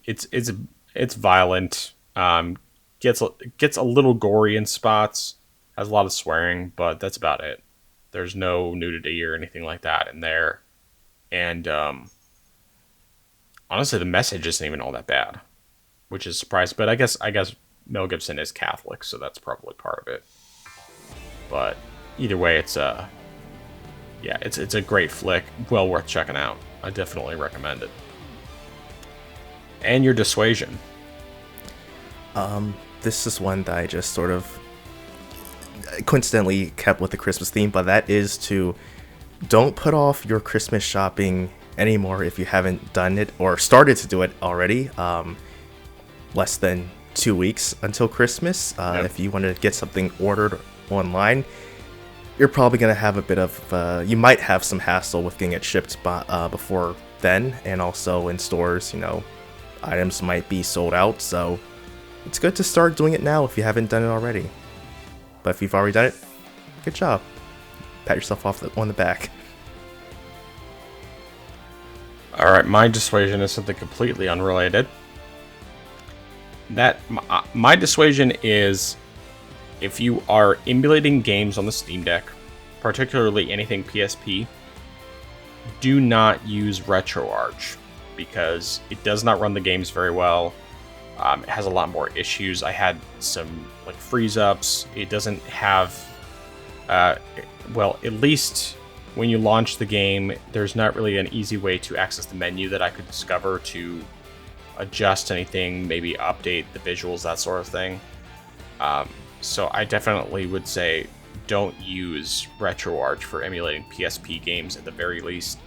It's violent. Gets a little gory in spots. Has a lot of swearing, but that's about it. There's no nudity or anything like that in there. And honestly, the message isn't even all that bad, which is surprising. But I guess Mel Gibson is Catholic, so that's probably part of it. But either way, it's a great flick, well worth checking out. I definitely recommend it. And your dissuasion. This is one that I just sort of coincidentally kept with the Christmas theme, but that is to don't put off your Christmas shopping anymore if you haven't done it or started to do it already. Less than 2 weeks until Christmas. Yep. If you want to get something ordered online, you're probably going to have a bit of, you might have some hassle with getting it shipped before then, and also in stores, items might be sold out, so it's good to start doing it now if you haven't done it already. But if you've already done it, good job. Pat yourself on the back. All right, my dissuasion is something completely unrelated. My dissuasion is if you are emulating games on the Steam Deck, particularly anything PSP, do not use RetroArch because it does not run the games very well. It has a lot more issues. I had some like freeze ups. It doesn't have, well, at least when you launch the game, there's not really an easy way to access the menu that I could discover to adjust anything, maybe update the visuals, that sort of thing. So I definitely would say don't use RetroArch for emulating PSP games at the very least.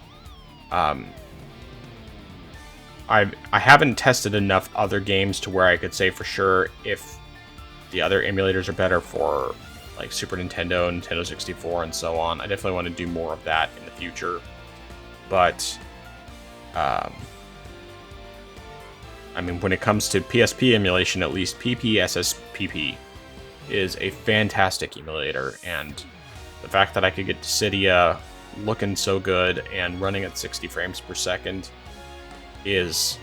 I haven't tested enough other games to where I could say for sure if the other emulators are better for like Super Nintendo, Nintendo 64, and so on. I definitely want to do more of that in the future. But, I mean, when it comes to PSP emulation, at least PPSSPP is a fantastic emulator, and the fact that I could get Dissidia looking so good and running at 60 frames per second is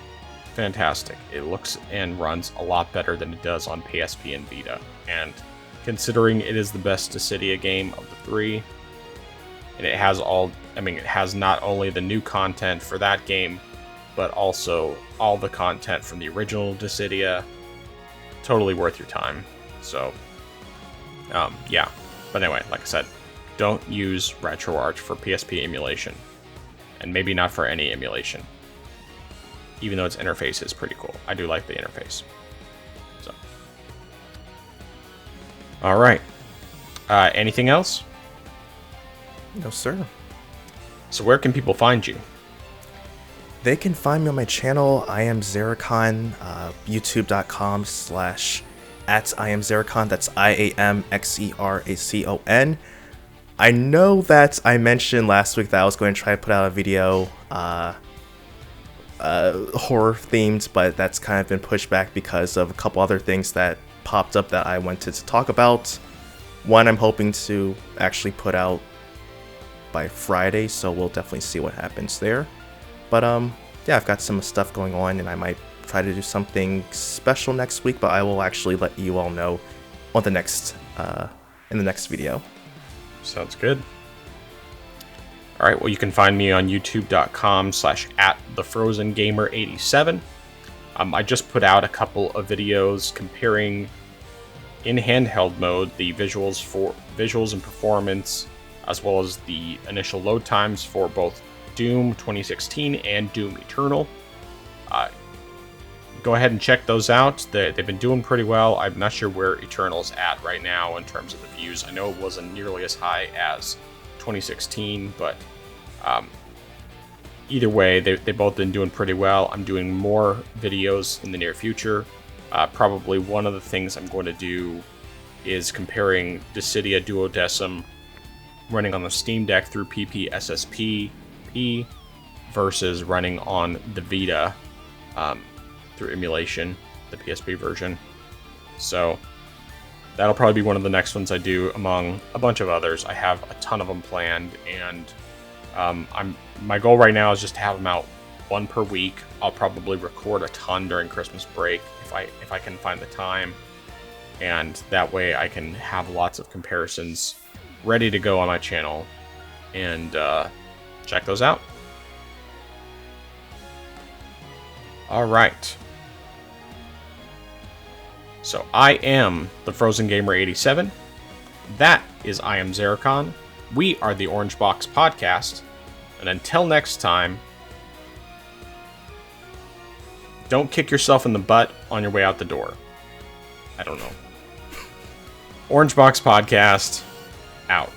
fantastic. It looks and runs a lot better than it does on PSP and Vita, and considering it is the best Dissidia game of the three, and it has it has not only the new content for that game, but also all the content from the original Dissidia. Totally worth your time. So, yeah. But anyway, like I said, don't use RetroArch for PSP emulation, and maybe not for any emulation. Even though its interface is pretty cool. I do like the interface. So, all right. Anything else? No, sir. So where can people find you? They can find me on my channel, I am Zeracon, youtube.com/@IamZeracon. That's IAMXERACON. I know that I mentioned last week that I was going to try to put out a video horror themed, but that's kind of been pushed back because of a couple other things that popped up that I wanted to talk about. One I'm hoping to actually put out by Friday, so we'll definitely see what happens there. But yeah, I've got some stuff going on, and I might try to do something special next week, but I will actually let you all know on the next in the next video. Sounds good. All right, well, you can find me on youtube.com/@thefrozengamer87. I just put out a couple of videos comparing in handheld mode the visuals and performance, as well as the initial load times for both Doom 2016 and Doom Eternal. Go ahead and check those out. They've been doing pretty well. I'm not sure where Eternal's at right now in terms of the views. I know it wasn't nearly as high as 2016, but either way, they've both been doing pretty well. I'm doing more videos in the near future. Probably one of the things I'm going to do is comparing Dissidia Duodecim running on the Steam Deck through PPSSPP versus running on the Vita through emulation, the PSP version. So that'll probably be one of the next ones I do among a bunch of others. I have a ton of them planned, and my goal right now is just to have them out one per week. I'll probably record a ton during Christmas break if I can find the time, and that way I can have lots of comparisons ready to go on my channel, and check those out. All right. So I am the Frozen Gamer 87. That is I Am Zeracon. We are the Orange Box Podcast. And until next time, don't kick yourself in the butt on your way out the door. I don't know. Orange Box Podcast, out.